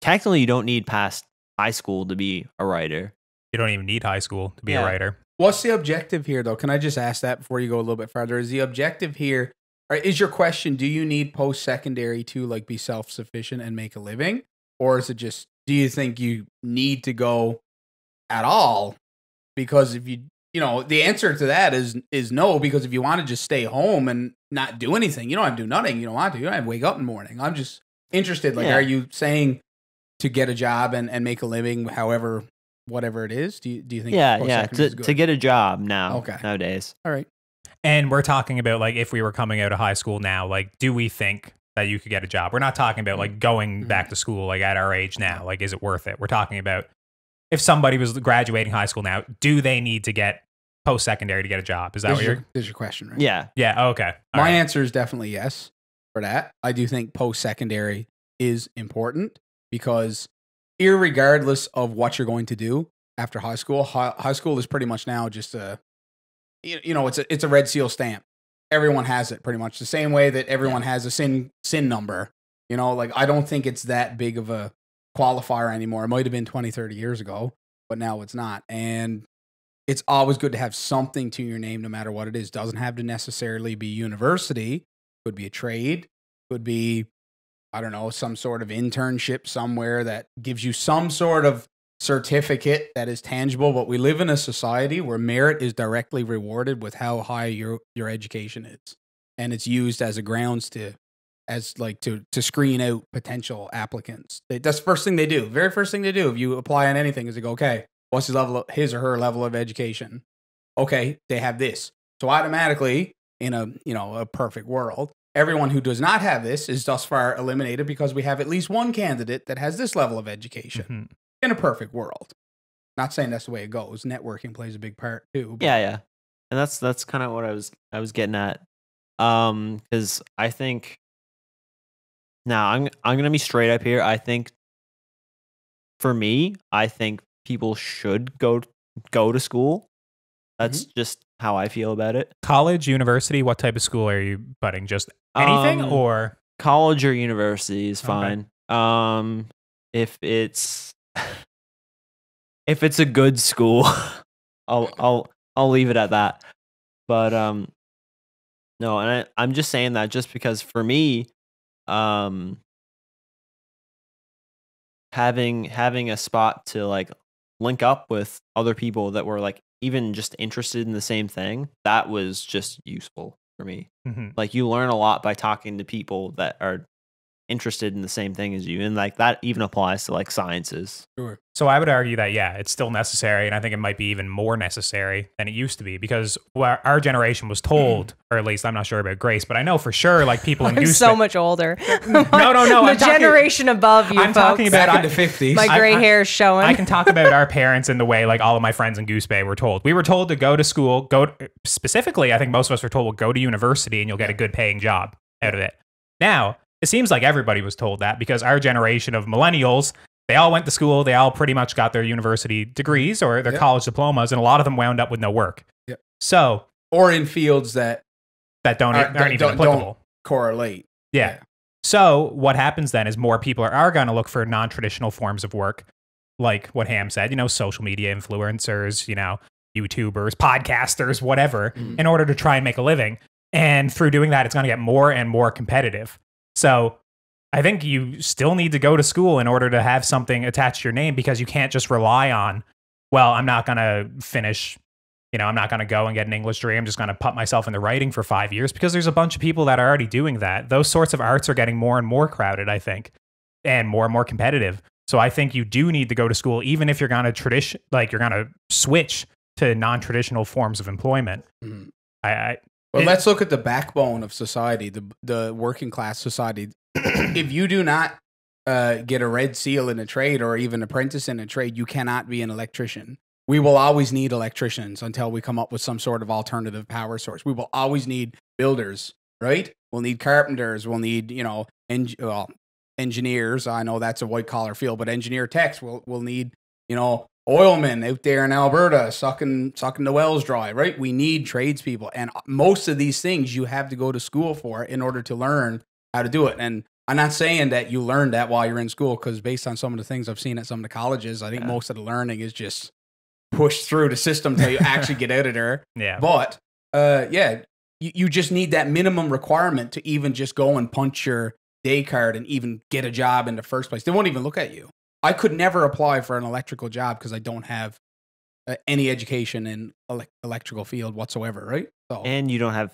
technically you don't need past high school to be a writer. You don't even need high school to be a writer. What's the objective here though? Can I just ask that before you go a little bit further? Is the objective here, or is your question, do you need post-secondary to like be self-sufficient and make a living? Or is it just, do you think you need to go at all? Because if you know, the answer to that is no, because if you want to just stay home and not do anything, you don't have to do nothing. You don't want to. You don't have to wake up in the morning. I'm just interested. Like, are you saying to get a job and make a living, however, whatever it is? Do you think? To get a job nowadays. All right. And we're talking about like if we were coming out of high school now, like, do we think that you could get a job? We're not talking about like going back to school like at our age now. Like, is it worth it? We're talking about if somebody was graduating high school now, do they need to get post-secondary to get a job? Is that what you're... There's your question, right? Yeah. Yeah, okay. My answer is definitely yes for that. I do think post-secondary is important because irregardless of what you're going to do after high school is pretty much now just a, you know, it's a red seal stamp. Everyone has it pretty much the same way that everyone has a sin number. You know, like I don't think it's that big of a qualifier anymore. It might have been 20, 30 years ago, but now it's not. And it's always good to have something to your name, no matter what it is. Doesn't have to necessarily be university. Could be a trade. Could be, I don't know, some sort of internship somewhere that gives you some sort of certificate that is tangible. But we live in a society where merit is directly rewarded with how high your education is, and it's used as a grounds to screen out potential applicants. That's the first thing they do. Very first thing they do if you apply on anything is they go, okay, what's his or her level of education? Okay, they have this. So automatically, in a perfect world, everyone who does not have this is thus far eliminated because we have at least one candidate that has this level of education. Mm-hmm. In a perfect world. Not saying that's the way it goes. Networking plays a big part too. But. Yeah. And that's kind of what I was getting at. Because I think now I'm gonna be straight up here. I think for me, I think people should go to school. That's just how I feel about it. College, university, what type of school are you butting? Just anything or college or university is fine. Okay. If it's a good school, I'll leave it at that. But no, and I'm just saying that just because for me, having a spot to like link up with other people that were like even just interested in the same thing, that was just useful for me. Mm-hmm. Like you learn a lot by talking to people that are interested in the same thing as you, and like that even applies to like sciences. Sure. So I would argue that it's still necessary, and I think it might be even more necessary than it used to be because our generation was told, or at least I'm not sure about Grace, but I know for sure like people in Goose so much older. No. The generation above you. I'm talking about back in the 50s. My gray hair is showing. I can talk about our parents in the way like all of my friends in Goose Bay were told. We were told to go to school. Specifically, I think most of us were told, well, go to university and you'll get a good paying job out of it. Now. It seems like everybody was told that because our generation of millennials, they all went to school. They all pretty much got their university degrees or their college diplomas, and a lot of them wound up with no work. Yep. So, or in fields that aren't even applicable. Don't correlate. Yeah. So what happens then is more people are going to look for non-traditional forms of work, like what Ham said. Social media influencers, YouTubers, podcasters, whatever, in order to try and make a living. And through doing that, it's going to get more and more competitive. So I think you still need to go to school in order to have something attached to your name because you can't just rely on, well, I'm not going to finish, I'm not going to go and get an English degree. I'm just going to put myself into writing for 5 years because there's a bunch of people that are already doing that. Those sorts of arts are getting more and more crowded, I think, and more competitive. So I think you do need to go to school, even if you're going to switch to non-traditional forms of employment. Mm-hmm. Well, let's look at the backbone of society, the working class society. If you do not get a red seal in a trade or even apprentice in a trade, you cannot be an electrician. We will always need electricians until we come up with some sort of alternative power source. We will always need builders, right? We'll need carpenters. We'll need, engineers. I know that's a white collar field, but engineer techs. We'll need, oilmen out there in Alberta sucking the wells dry, right? We need tradespeople. And most of these things you have to go to school for in order to learn how to do it. And I'm not saying that you learn that while you're in school, because based on some of the things I've seen at some of the colleges, I think most of the learning is just pushed through the system until you actually get out of there. Yeah. But you just need that minimum requirement to even just go and punch your day card and even get a job in the first place. They won't even look at you. I could never apply for an electrical job because I don't have any education in electrical field whatsoever, right? So, and you don't have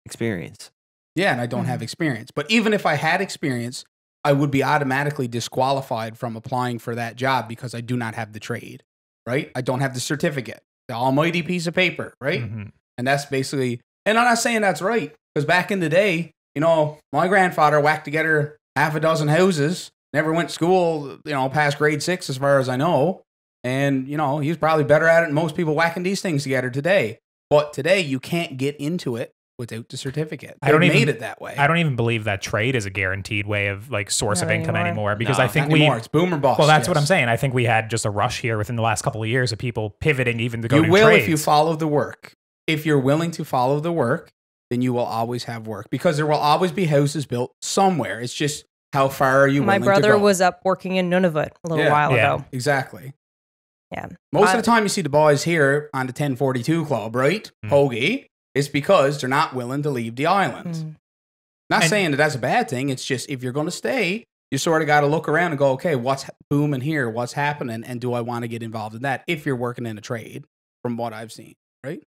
experience. Yeah, and I don't have experience. But even if I had experience, I would be automatically disqualified from applying for that job because I do not have the trade, right? I don't have the certificate, the almighty piece of paper, right? Mm-hmm. And that's basically, and I'm not saying that's right, because back in the day, my grandfather whacked together half a dozen houses, never went to school, past grade 6 as far as I know. And, he was probably better at it than most people whacking these things together today. But today you can't get into it without the certificate. They made it that way. I don't even believe that trade is a guaranteed way of source of income anymore, because I think it's boom or bust. Well, that's what I'm saying. I think we had just a rush here within the last couple of years of people pivoting even to go to trades. You will if you follow the work. If you're willing to follow the work, then you will always have work, because there will always be houses built somewhere. It's just how far are you willing to go? My brother was up working in Nunavut a little while ago. Exactly. Yeah. Most of the time you see the boys here on the 1042 club, right? Hoagie. It's because they're not willing to leave the islands. Not saying that that's a bad thing. It's just, if you're going to stay, you sort of got to look around and go, okay, what's booming here? What's happening? And do I want to get involved in that? If you're working in a trade, from what I've seen, right?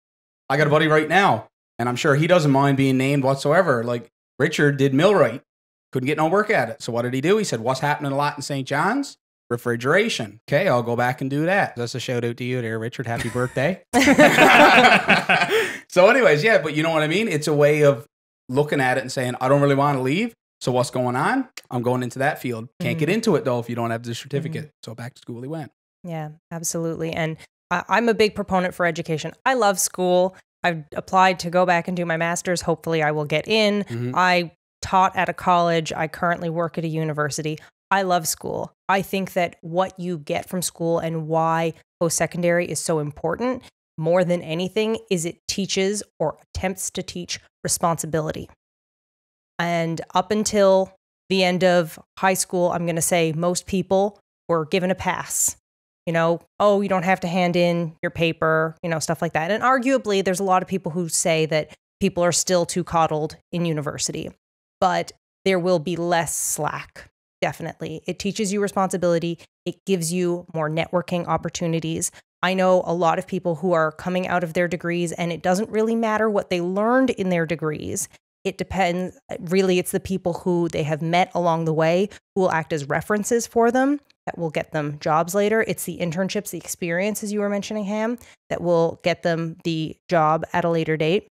I got a buddy right now, and I'm sure he doesn't mind being named whatsoever. Like, Richard did millwright. Couldn't get no work at it. So what did he do? He said, what's happening a lot in St. John's? Refrigeration. Okay, I'll go back and do that. That's a shout out to you there, Richard. Happy birthday. So anyways, but you know what I mean? It's a way of looking at it and saying, I don't really want to leave. So what's going on? I'm going into that field. Can't get into it, though, if you don't have the certificate. So back to school he went. Yeah, absolutely. And I'm a big proponent for education. I love school. I've applied to go back and do my master's. Hopefully I will get in. I taught at a college. I currently work at a university. I love school. I think that what you get from school and why post-secondary is so important, more than anything, is it teaches or attempts to teach responsibility. And up until the end of high school, I'm going to say most people were given a pass. You don't have to hand in your paper, stuff like that. And arguably, there's a lot of people who say that people are still too coddled in university, but there will be less slack. Definitely. It teaches you responsibility. It gives you more networking opportunities. I know a lot of people who are coming out of their degrees, and it doesn't really matter what they learned in their degrees. It depends. Really, it's the people who they have met along the way who will act as references for them that will get them jobs later. It's the internships, the experience, as you were mentioning, Ham, that will get them the job at a later date.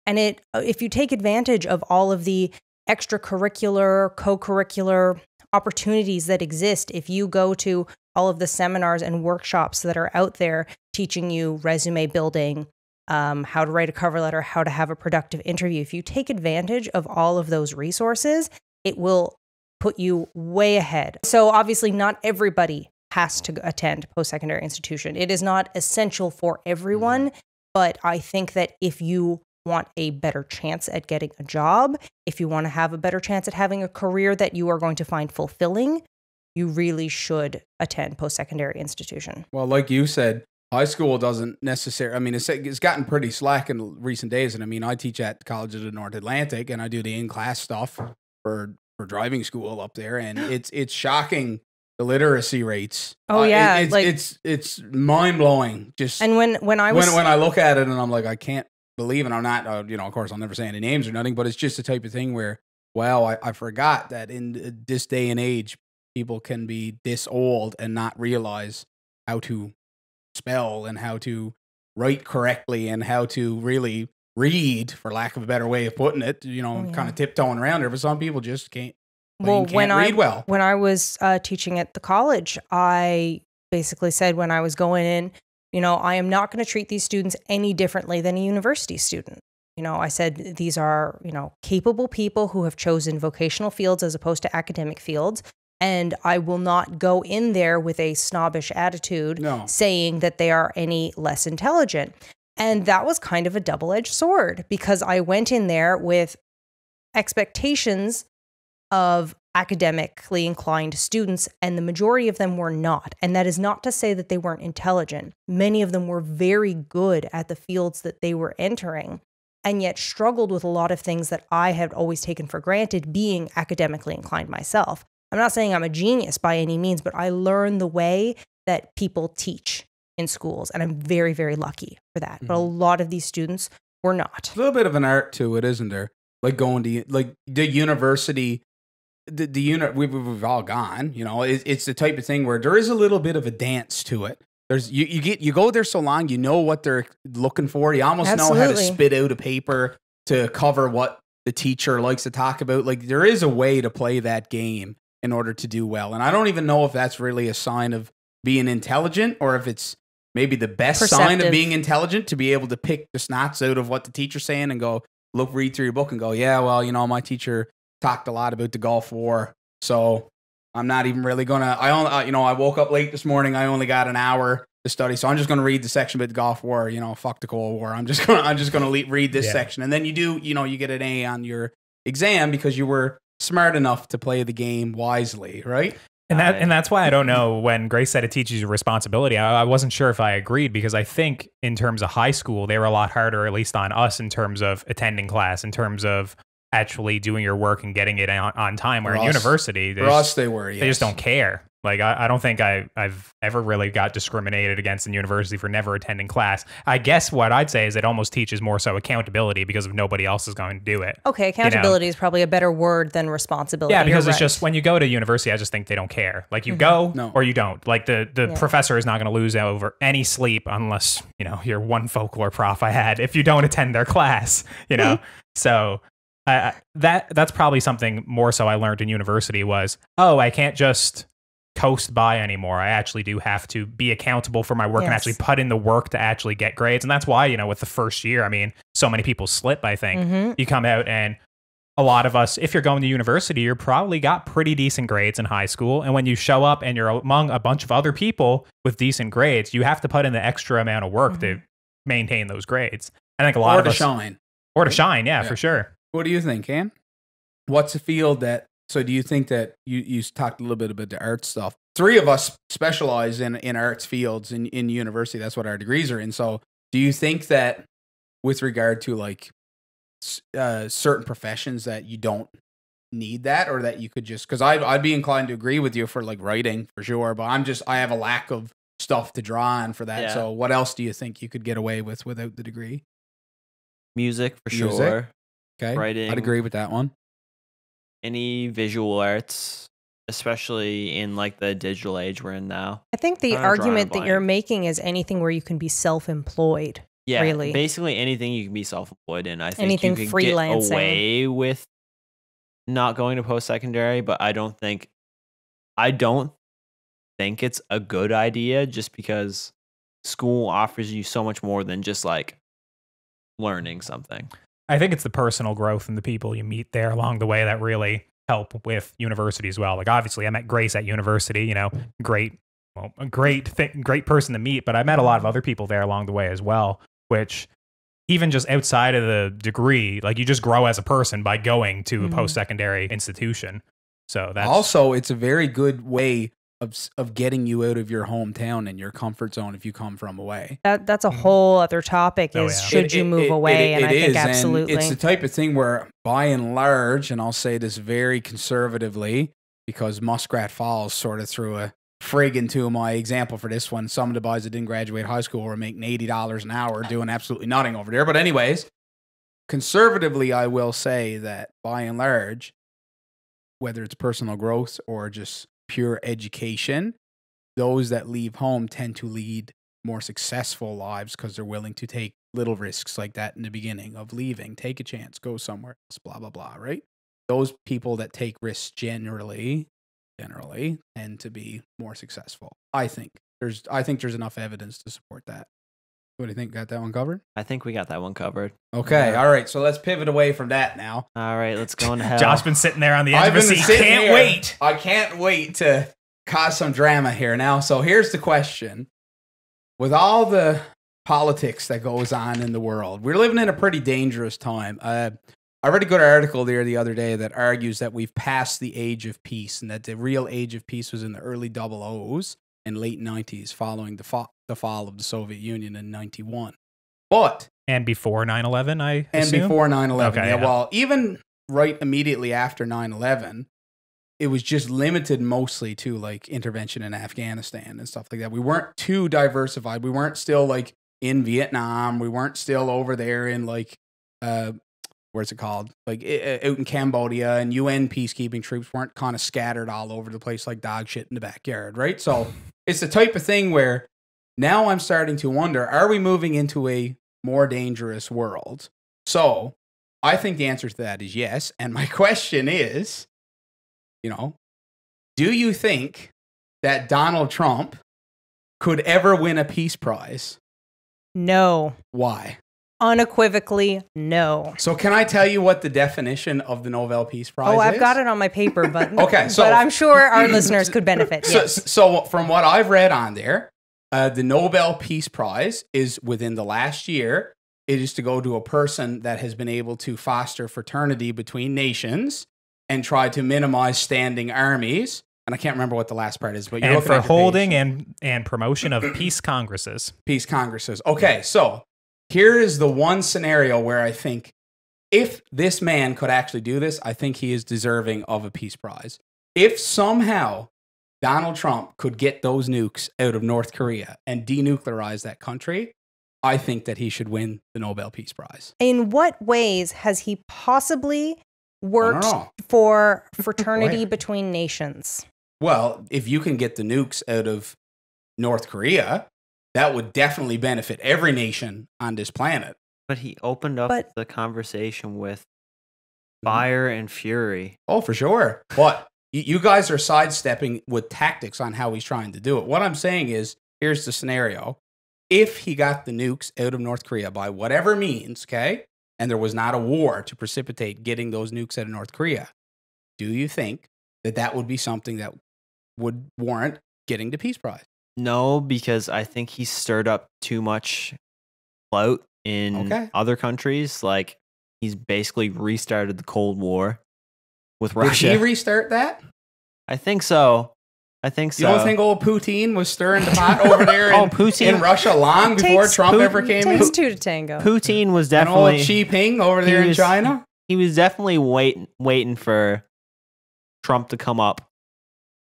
And if you take advantage of all of the extracurricular, co-curricular opportunities that exist, if you go to all of the seminars and workshops that are out there teaching you resume building, how to write a cover letter, how to have a productive interview, if you take advantage of all of those resources, it will put you way ahead. So obviously not everybody has to attend post-secondary institution. It is not essential for everyone, but I think that if you want a better chance at getting a job, if you want to have a better chance at having a career that you are going to find fulfilling, you really should attend post-secondary institution. Well, like you said, high school doesn't necessarily, it's gotten pretty slack in recent days. And I teach at the College of the North Atlantic, and I do the in-class stuff for driving school up there. And it's shocking, the literacy rates. Oh yeah. It's mind blowing. And when I look at it and I'm like, I can't believe, and I'm not, of course I'll never say any names or nothing, but it's just the type of thing where, wow, I forgot that in this day and age, people can be this old and not realize how to spell and how to write correctly and how to really read, for lack of a better way of putting it, kind of tiptoeing around there. But some people just can't Well, when I was teaching at the college, I basically said when I was going in, I am not going to treat these students any differently than a university student. I said these are, capable people who have chosen vocational fields as opposed to academic fields. And I will not go in there with a snobbish attitude saying that they are any less intelligent. And that was kind of a double-edged sword because I went in there with expectations of academically inclined students, and the majority of them were not. And that is not to say that they weren't intelligent. Many of them were very good at the fields that they were entering, and yet struggled with a lot of things that I had always taken for granted being academically inclined myself. I'm not saying I'm a genius by any means, but I learned the way that people teach in schools, and I'm very, very lucky for that. Mm-hmm. But a lot of these students were not. A little bit of an art to it, isn't there? Like going to the university. We've all gone, it's the type of thing where there is a little bit of a dance to it. There's you go there so long, you know what they're looking for. You almost know how to spit out a paper to cover what the teacher likes to talk about. Like there is a way to play that game in order to do well. And I don't even know if that's really a sign of being intelligent or if it's maybe the best sign of being intelligent to be able to pick the snots out of what the teacher's saying and go read through your book and go, yeah, well, my teacher talked a lot about the Gulf War, so I'm not even really gonna. I woke up late this morning. I only got an hour to study, so I'm just gonna read the section about the Gulf War. Fuck the Cold War. I'm just gonna read this section, and then you get an A on your exam because you were smart enough to play the game wisely, right? And that's why I don't know when Grace said it teaches you responsibility. I wasn't sure if I agreed because I think in terms of high school they were a lot harder, at least on us, in terms of attending class, in terms of actually doing your work and getting it on time. Where in university, for us, they were. Yes. They just don't care. Like I don't think I've ever really got discriminated against in university for never attending class. I guess what I'd say is it almost teaches more so accountability because if nobody else is going to do it. Okay, accountability is probably a better word than responsibility. Yeah, because it's just when you go to university, I just think they don't care. Like you go or you don't. Like the professor is not going to lose over any sleep unless you're one folklore prof I had. If you don't attend their class, so. That's probably something more so I learned in university was, I can't just coast by anymore. I actually do have to be accountable for my work and actually put in the work to actually get grades. And that's why, with the first year, so many people slip, I think. You come out and a lot of us, if you're going to university, you're probably got pretty decent grades in high school. And when you show up and you're among a bunch of other people with decent grades, you have to put in the extra amount of work to maintain those grades. I think a lot of us... Or to shine, yeah, for sure. What do you think, Cam? What's a field that... So do you think that you talked a little bit about the art stuff? Three of us specialize in arts fields in university. That's what our degrees are in. So do you think that with regard to certain professions that you don't need that, or that you could just... Because I'd be inclined to agree with you for writing for sure, but I have a lack of stuff to draw on for that. Yeah. So what else do you think you could get away with without the degree? Music for sure. Okay, writing. I'd agree with that one. Any visual arts, especially in the digital age we're in now. I think the argument that you're making is anything where you can be self-employed. Yeah, really. Basically anything you can be self-employed in. I think anything you can freelancing. Get away with not going to post-secondary, but I don't think it's a good idea just because school offers you so much more than just learning something. I think it's the personal growth and the people you meet there along the way that really help with university as well. Obviously I met Grace at university, great person to meet, but I met a lot of other people there along the way as well, which even just outside of the degree, you just grow as a person by going to a post-secondary institution. So that's also, it's a very good way of getting you out of your hometown and your comfort zone if you come from away. That's a whole other topic should you move away? And I think absolutely. And it's the type of thing where by and large, and I'll say this very conservatively because Muskrat Falls sort of threw a frig into my example for this one. Some of the boys that didn't graduate high school were making $80 an hour doing absolutely nothing over there. But anyways, conservatively, I will say that by and large, whether it's personal growth or just pure education, those that leave home tend to lead more successful lives because they're willing to take little risks like that in the beginning of leaving, take a chance, go somewhere else, blah, blah, blah, right? those people that take risks generally tend to be more successful. I think there's enough evidence to support that. What do you think? Got that one covered? I think we got that one covered. Okay, all right. So let's pivot away from that now. All right, let's go into hell. Josh's been sitting there on the edge of a seat. Can't wait. I can't wait to cause some drama here now. So here's the question. With all the politics that goes on in the world, we're living in a pretty dangerous time. I read a good article there the other day that argues that we've passed the age of peace and that the real age of peace was in the early 00s and late 90s following the fall of the Soviet Union in 91. And before 9/11, I assume? And before 9/11. Okay, yeah, well, even right immediately after 9/11, it was just limited mostly to like intervention in Afghanistan and stuff like that. We weren't too diversified. We weren't still like in Vietnam. We weren't still over there in like where's it called? Like out in Cambodia, and UN peacekeeping troops weren't kind of scattered all over the place like dog shit in the backyard, right? So it's the type of thing where now I'm starting to wonder, are we moving into a more dangerous world? So I think the answer to that is yes. And my question is, do you think that Donald Trump could ever win a peace prize? No. Why? Unequivocally, no. So can I tell you what the definition of the Nobel Peace Prize is? I've got it on my paper, but okay, so, but I'm sure our listeners could benefit. So from what I've read on there, the Nobel Peace Prize is within the last year. It is to go to a person that has been able to foster fraternity between nations and try to minimize standing armies. And I can't remember what the last part is, but and for holding and promotion of peace congresses. Peace congresses. Okay, so here is the one scenario where I think if this man could actually do this, I think he is deserving of a peace prize. If somehow Donald Trump could get those nukes out of North Korea and denuclearize that country, I think that he should win the Nobel Peace Prize. In what ways has he possibly worked for fraternity between nations? Well, if you can get the nukes out of North Korea, that would definitely benefit every nation on this planet. But he opened up the conversation with fire and fury. Oh, for sure. But you guys are sidestepping with tactics on how he's trying to do it. What I'm saying is, here's the scenario. If he got the nukes out of North Korea by whatever means, okay, and there was not a war to precipitate getting those nukes out of North Korea, do you think that that would be something that would warrant getting the Peace Prize? No, because I think he stirred up too much clout in other countries. Like, he's basically restarted the Cold War with Russia. Did he restart that? I think so. You don't think old Putin was stirring the pot over there in Russia long before Trump ever came in? It takes two to tango. Putin was definitely... And old Xi Jinping over there in China? He was definitely waiting for Trump to come up,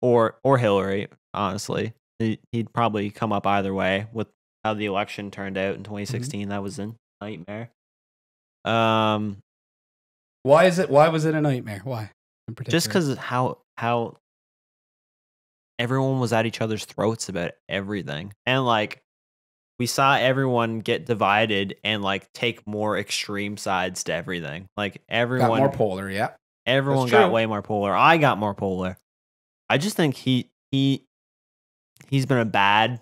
or Hillary, honestly. He'd probably come up either way with how the election turned out in 2016. Mm-hmm. That was a nightmare. Why was it a nightmare? Why? Just because how everyone was at each other's throats about everything. And like, we saw everyone get divided and like take more extreme sides to everything. Like, everyone got more polar, yeah. Everyone got way more polar. I got more polar. I just think he's been a bad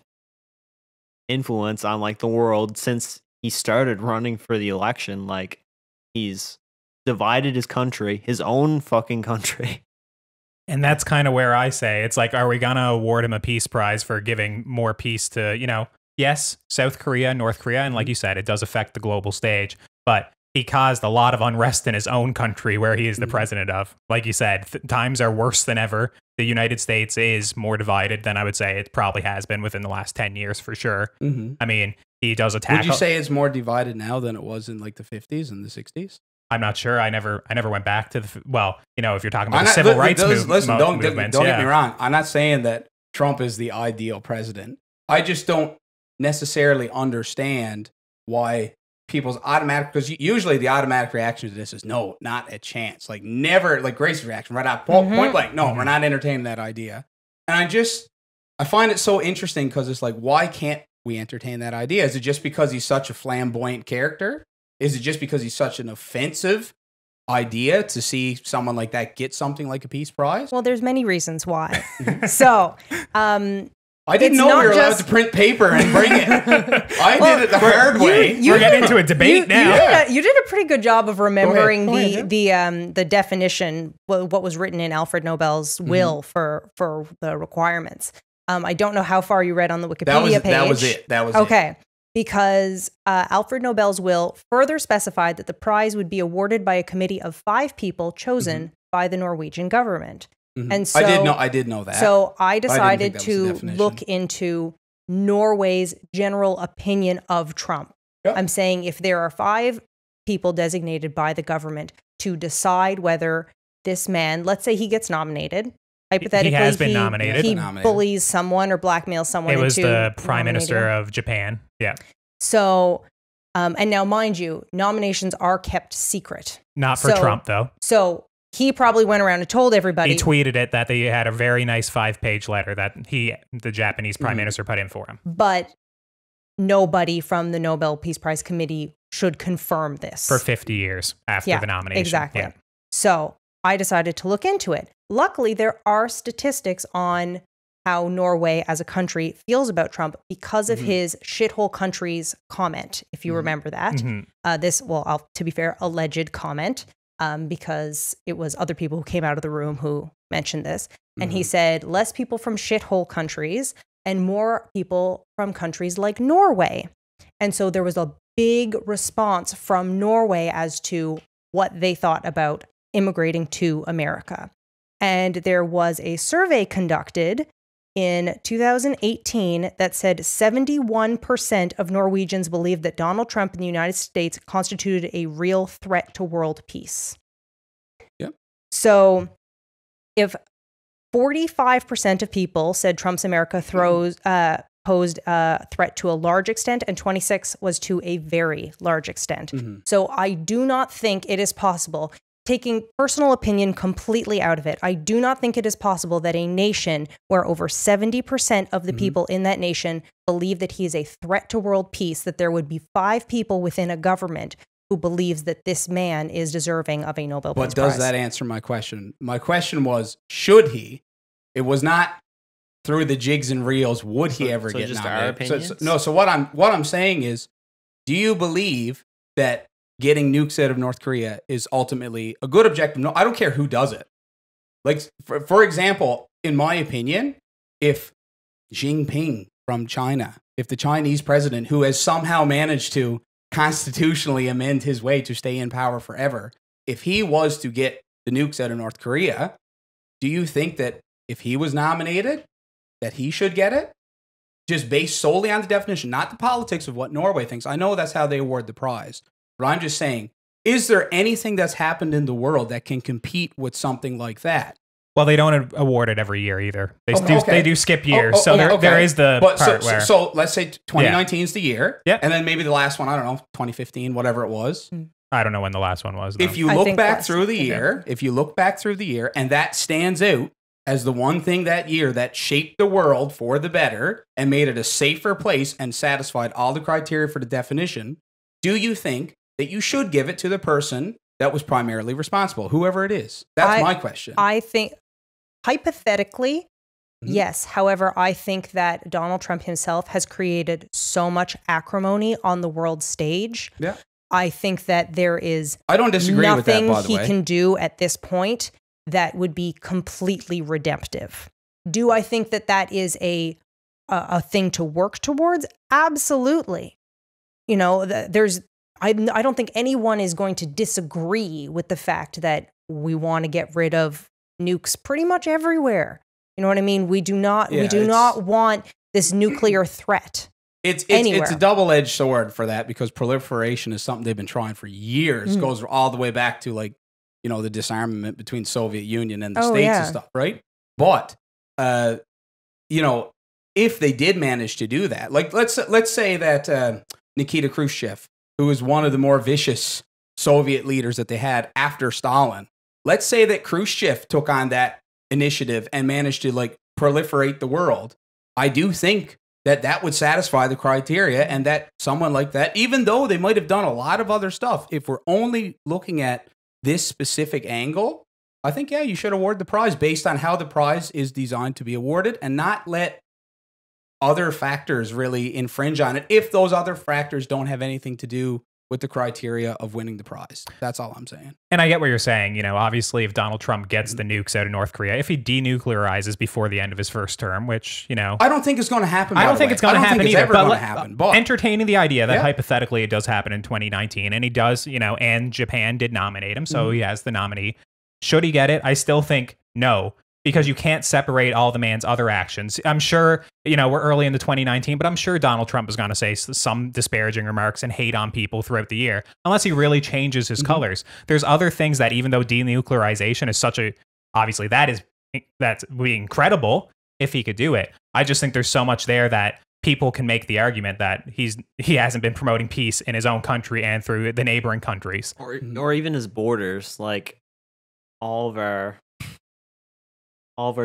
influence on like the world since he started running for the election. Like, he's divided his country, his own fucking country. And that's kind of where I say, it's like, are we going to award him a peace prize for giving more peace to, yes, South Korea, North Korea. And like you said, it does affect the global stage, but he caused a lot of unrest in his own country where he is the president of. Like you said, times are worse than ever. The United States is more divided than I would say it probably has been within the last 10 years for sure. Mm-hmm. I mean, he does attack. Would you say it's more divided now than it was in like the 50s and the 60s? I'm not sure. I never went back to if you're talking about the civil rights movement. Don't get me wrong. I'm not saying that Trump is the ideal president. I just don't necessarily understand why people's automatic, because usually the automatic reaction to this is no, not a chance. Like, never, like Grace's reaction right out point blank. No, we're not entertaining that idea. And I find it so interesting because it's like, why can't we entertain that idea? Is it just because he's such a flamboyant character? Is it just because he's such an offensive idea to see someone like that get something like a Peace Prize? Well, there's many reasons why. So, I didn't know we were allowed to print paper and bring it. I did it the hard way. We're getting into a debate now. You did a pretty good job of remembering the definition, what was written in Alfred Nobel's will for the requirements. I don't know how far you read on the Wikipedia page. That was it. Okay. Because Alfred Nobel's will further specified that the prize would be awarded by a committee of 5 people chosen by the Norwegian government. And so I did know that. So I decided to look into Norway's general opinion of Trump. Yep. I'm saying if there are 5 people designated by the government to decide whether this man, let's say he gets nominated, hypothetically, he has been nominated. He bullies someone or blackmails someone. It was the Prime Minister of Japan. Yeah. So, and now mind you, nominations are kept secret. Not for Trump, though. So he probably went around and told everybody. He tweeted it that they had a very nice 5-page letter that the Japanese Prime Minister, put in for him. But nobody from the Nobel Peace Prize Committee should confirm this. For 50 years after the nomination. Exactly. Yeah. So I decided to look into it. Luckily, there are statistics on how Norway as a country feels about Trump because of his shithole countries comment, if you remember that. To be fair, alleged comment. Because it was other people who came out of the room who mentioned this. And he said, less people from shithole countries and more people from countries like Norway. And so there was a big response from Norway as to what they thought about immigrating to America. And there was a survey conducted in 2018 that said 71% of Norwegians believed that Donald Trump in the United States constituted a real threat to world peace. Yep. So if 45% of people said Trump's America posed a threat to a large extent, and 26% was to a very large extent. So I do not think it is possible, taking personal opinion completely out of it, I do not think it is possible that a nation where over 70% of the people in that nation believe that he is a threat to world peace, that there would be 5 people within a government who believes that this man is deserving of a Nobel Peace Prize. But does that answer my question? My question was, should he? It was not through the jigs and reels, would he ever get just nominated? our opinions? So what I'm saying is, do you believe that getting nukes out of North Korea is ultimately a good objective? No, I don't care who does it. Like, for example, in my opinion, if Jinping from China, if the Chinese president, who has somehow managed to constitutionally amend his way to stay in power forever, if he was to get the nukes out of North Korea, do you think that if he was nominated, that he should get it? Just based solely on the definition, not the politics of what Norway thinks. I know that's how they award the prize. But I'm just saying, is there anything that's happened in the world that can compete with something like that? Well, they don't award it every year either. They do skip years. There is the part where... So let's say 2019 is the year. Yeah. And then maybe the last one, I don't know, 2015, whatever it was. I don't know when the last one was. If you look back through the year, and that stands out as the one thing that year that shaped the world for the better and made it a safer place and satisfied all the criteria for the definition, do you think that you should give it to the person that was primarily responsible, whoever it is? That's my question. I think, hypothetically, yes. However, I think that Donald Trump himself has created so much acrimony on the world stage. Yeah. I think that there is I don't disagree with that, by the way. Nothing he can do at this point that would be completely redemptive. Do I think that that is a thing to work towards? Absolutely. You know, I don't think anyone is going to disagree with the fact that we want to get rid of nukes pretty much everywhere. You know what I mean? We do not want this nuclear threat. It's a double-edged sword for that, because proliferation is something they've been trying for years. Goes all the way back to, like, you know, the disarmament between Soviet Union and the States and stuff, right? But you know, if they did manage to do that, like let's say that Nikita Khrushchev, who was one of the more vicious Soviet leaders that they had after Stalin, let's say that Khrushchev took on that initiative and managed to, like, proliferate the world. I do think that would satisfy the criteria, and that someone like that, even though they might have done a lot of other stuff, if we're only looking at this specific angle, I think, yeah, you should award the prize based on how the prize is designed to be awarded and not let other factors really infringe on it if those other factors don't have anything to do with the criteria of winning the prize. That's all I'm saying. And I get what you're saying. You know, obviously, if Donald Trump gets the nukes out of North Korea, if he denuclearizes before the end of his first term, which, you know, I don't think it's going to happen. I don't think it's going to happen either. But entertaining the idea that hypothetically it does happen in 2019, and he does, you know, and Japan did nominate him, so he has the nominee. Should he get it? I still think no, because you can't separate all the man's other actions. I'm sure, you know, we're early into 2019, but I'm sure Donald Trump is going to say some disparaging remarks and hate on people throughout the year, unless he really changes his colors. There's other things that, even though denuclearization is such a, obviously that's be incredible if he could do it. I just think there's so much there that people can make the argument that he hasn't been promoting peace in his own country and through the neighboring countries. Or even his borders, like all of our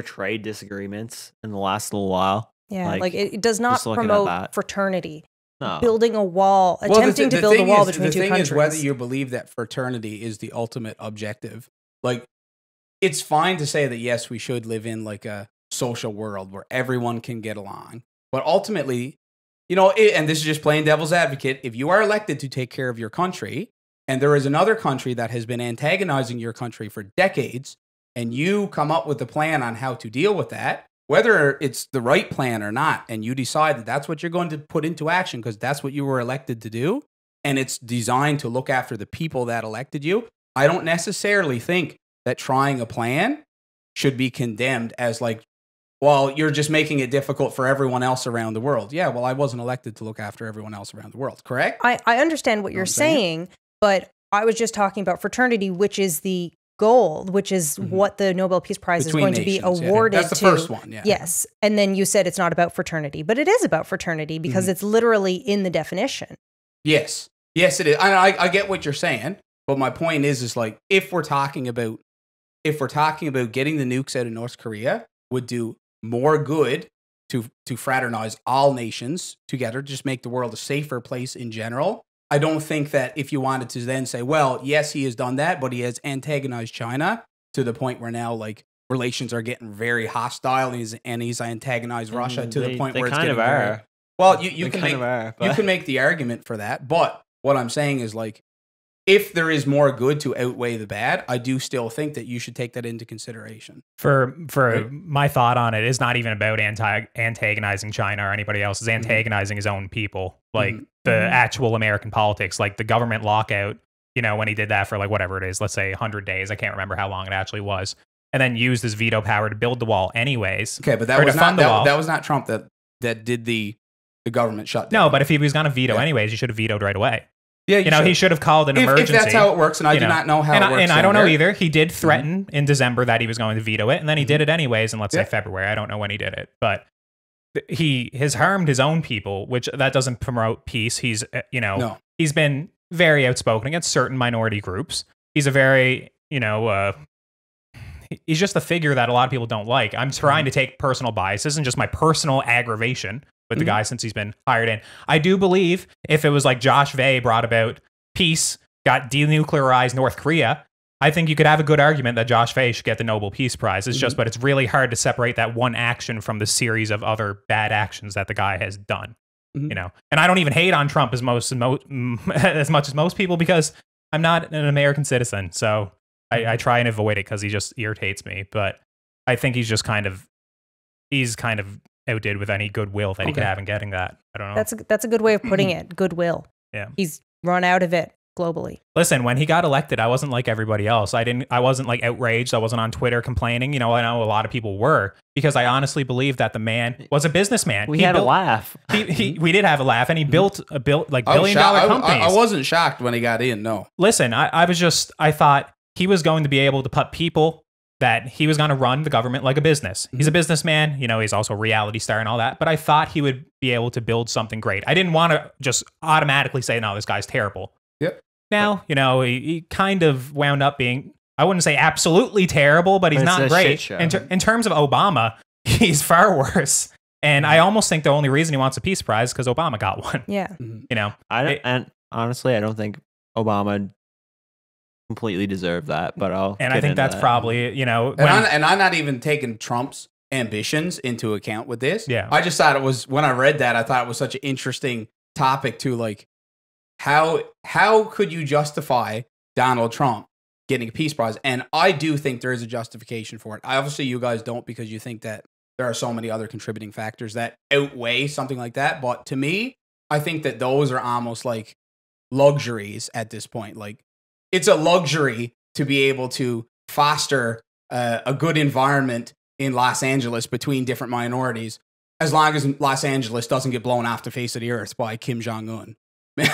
trade disagreements in the last little while. Yeah, like it does not promote fraternity. No. Building a wall, attempting to build a wall between two countries. The thing is whether you believe that fraternity is the ultimate objective. Like, it's fine to say that, yes, we should live in like a social world where everyone can get along. But ultimately, you know, and this is just plain devil's advocate, if you are elected to take care of your country, and there is another country that has been antagonizing your country for decades, and you come up with a plan on how to deal with that, whether it's the right plan or not, and you decide that that's what you're going to put into action because that's what you were elected to do, and it's designed to look after the people that elected you, I don't necessarily think that trying a plan should be condemned as like, well, you're just making it difficult for everyone else around the world. Yeah, well, I wasn't elected to look after everyone else around the world, correct? I understand what you're saying, but I was just talking about fraternity, which is the goal, which is what the Nobel Peace Prize is going to be awarded to. That's the first one, yeah. Yes. And then you said it's not about fraternity, but it is about fraternity because it's literally in the definition. Yes. Yes, it is. I get what you're saying, but my point is like, if we're talking about getting the nukes out of North Korea would do more good to fraternize all nations together, just make the world a safer place in general. I don't think that if you wanted to then say, well, yes, he has done that, but he has antagonized China to the point where now like relations are getting very hostile, and he's antagonized Russia to the point where it's getting very... Well, you can make the argument for that, but what I'm saying is like, if there is more good to outweigh the bad, I do still think that you should take that into consideration. For my thought on it is not even about antagonizing China or anybody else. It's antagonizing his own people, like the actual American politics, like the government lockout. You know, when he did that for like whatever it is, let's say 100 days. I can't remember how long it actually was, and then used his veto power to build the wall anyways. Okay, but that was not Trump that did the government shutdown. No, but if he was going to veto anyways, he should have vetoed right away. Yeah, he should have called an emergency. If that's how it works, and I do not know how it works. And I don't know either. He did threaten in December that he was going to veto it, and then he did it anyways in, let's say, February. I don't know when he did it. But he has harmed his own people, which that doesn't promote peace. He's, he's been very outspoken against certain minority groups. He's a very, he's just a figure that a lot of people don't like. I'm trying to take personal biases and just my personal aggravation with the guy since he's been hired in. I do believe if it was like Josh Vey brought about peace, got denuclearized North Korea, I think you could have a good argument that Josh Vey should get the Nobel Peace Prize. It's just, but it's really hard to separate that one action from the series of other bad actions that the guy has done. And I don't even hate on Trump as much as most people because I'm not an American citizen. So I try and avoid it because he just irritates me. But I think he's kind of outdid with any goodwill that he could have in getting that. I don't know. That's a good way of putting it. Goodwill. Yeah. He's run out of it globally. Listen, when he got elected, I wasn't like everybody else. I wasn't like outraged. I wasn't on Twitter complaining. I know a lot of people were because I honestly believe that the man was a businessman. We had a laugh. We did have a laugh, and he built like $1 billion companies. I wasn't shocked when he got in. No. Listen, I thought he was going to be able to put people that he was going to run the government like a business. He's a businessman. He's also a reality star and all that. But I thought he would be able to build something great. I didn't want to just automatically say, no, this guy's terrible. Yep. Now, he kind of wound up being, I wouldn't say absolutely terrible, but he's not great. In terms of Obama, he's far worse. And I almost think the only reason he wants a Peace Prize is because Obama got one. Yeah. And honestly, I don't think Obama completely deserve that, but I think that's probably, you know, and I'm not even taking Trump's ambitions into account with this. Yeah. I just thought it was, when I read that, I thought it was such an interesting topic to like, how could you justify Donald Trump getting a Peace Prize? And I do think there is a justification for it. Obviously, you guys don't, because you think that there are so many other contributing factors that outweigh something like that. But to me, I think that those are almost like luxuries at this point. Like, it's a luxury to be able to foster a good environment in Los Angeles between different minorities, as long as Los Angeles doesn't get blown off the face of the earth by Kim Jong-un.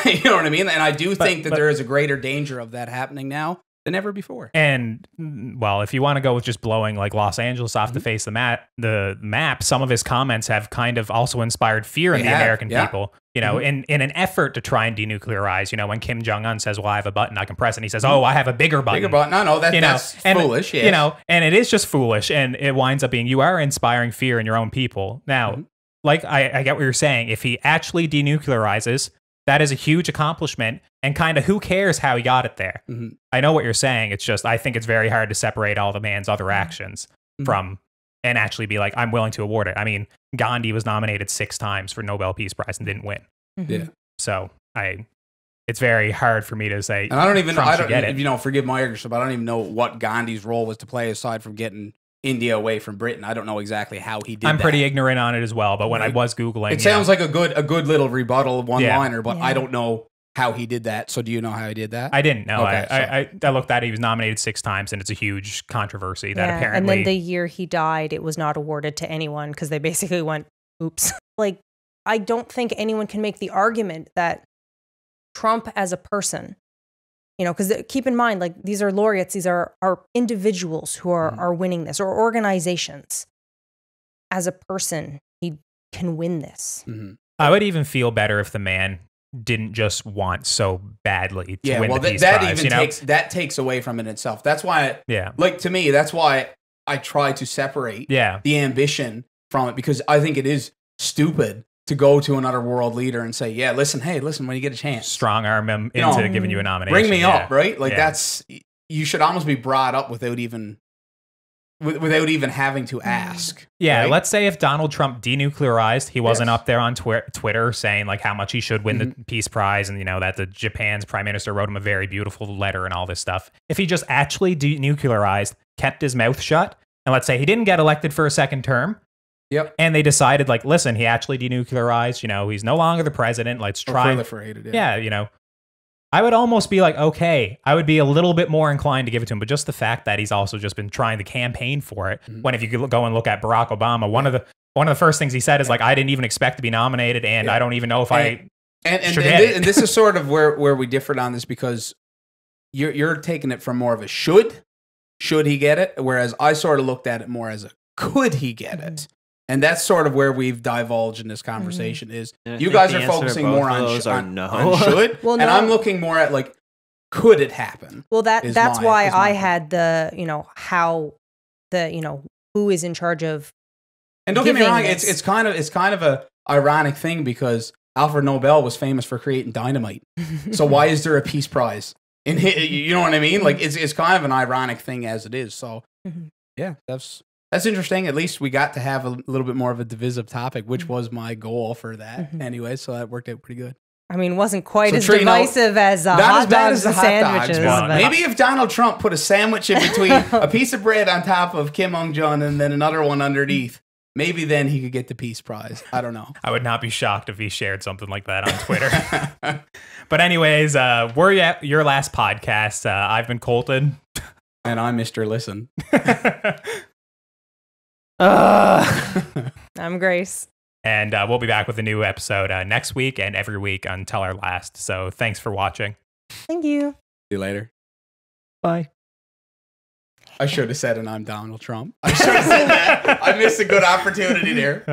You know what I mean? And I do think that there is a greater danger of that happening now than ever before. And, well, if you want to go with just blowing like Los Angeles off the face of the map, some of his comments have kind of also inspired fear in the American people. You know, in an effort to try and denuclearize, you know, when Kim Jong-un says, well, I have a button I can press, and he says, oh, I have a bigger button. Bigger button. No, that's foolish. Yes. You know, and it is just foolish. And it winds up being, you are inspiring fear in your own people. Now, like, I get what you're saying. If he actually denuclearizes, that is a huge accomplishment, and kind of who cares how he got it there? I know what you're saying. It's just, I think it's very hard to separate all the man's other actions from, and actually be like, I'm willing to award it. I mean, Gandhi was nominated 6 times for Nobel Peace Prize and didn't win. Yeah. So it's very hard for me to say. And I don't even know, you know, forgive my ignorance, but I don't even know what Gandhi's role was to play aside from getting India away from Britain. I don't know exactly how he did I'm pretty ignorant on it as well, but when I was Googling, it sounds like a good little rebuttal one-liner, but I don't know how he did that. So do you know how he did that? I didn't know. Okay, I looked at it. He was nominated 6 times, and it's a huge controversy that apparently. And then the year he died, it was not awarded to anyone because they basically went, oops. Like, I don't think anyone can make the argument that Trump as a person, you know, because keep in mind, like, these are laureates, these are individuals who are winning this, or organizations. As a person, he can win this. I would even feel better if the man didn't just want so badly to win the Peace Prize. That takes away from it itself. That's why, like, to me, that's why I try to separate the ambition from it, because I think it is stupid to go to another world leader and say, listen, when you get a chance, strong arm him into giving you a nomination. Bring me up, right? Like, that's, you should almost be brought up without even having to ask. Yeah, right? Let's say if Donald Trump denuclearized, he wasn't up there on Twitter saying like how much he should win the Peace Prize, and you know that the Japan's prime minister wrote him a very beautiful letter and all this stuff. If he just actually denuclearized, kept his mouth shut, and let's say he didn't get elected for a second term, and they decided, like, listen, he actually denuclearized, you know, he's no longer the president, let's try. Proliferated, you know, I would almost be like, okay, I would be a little bit more inclined to give it to him, but just the fact that he's also just been trying to campaign for it, when if you go and look at Barack Obama, one of the first things he said is like, I didn't even expect to be nominated, and I don't even know if I should get it. And this is sort of where we differed on this, because you're taking it from more of a should he get it, whereas I sort of looked at it more as a could he get it. And that's sort of where we've divulged in this conversation is you guys are focusing more on should. Well, and I'm looking more at like, could it happen? Well, that's why I had the, you know, how the, you know, who is in charge of. And don't get me wrong, it's kind of a ironic thing, because Alfred Nobel was famous for creating dynamite. So why is there a Peace Prize? You know what I mean? Like, it's kind of an ironic thing as it is. So yeah, that's interesting. At least we got to have a little bit more of a divisive topic, which was my goal for that anyway. So that worked out pretty good. I mean, it wasn't quite as divisive as hot dogs and sandwiches. Maybe if Donald Trump put a sandwich in between, a piece of bread on top of Kim Jong-un and then another one underneath, maybe then he could get the Peace Prize. I don't know. I would not be shocked if he shared something like that on Twitter. But anyways, we're at your last podcast. I've been Colton. And I'm Mr. Listen. I'm Grace. And we'll be back with a new episode next week and every week until our last. So thanks for watching. Thank you. See you later. Bye. I should have said, and I'm Donald Trump. I should have said that. I missed a good opportunity there.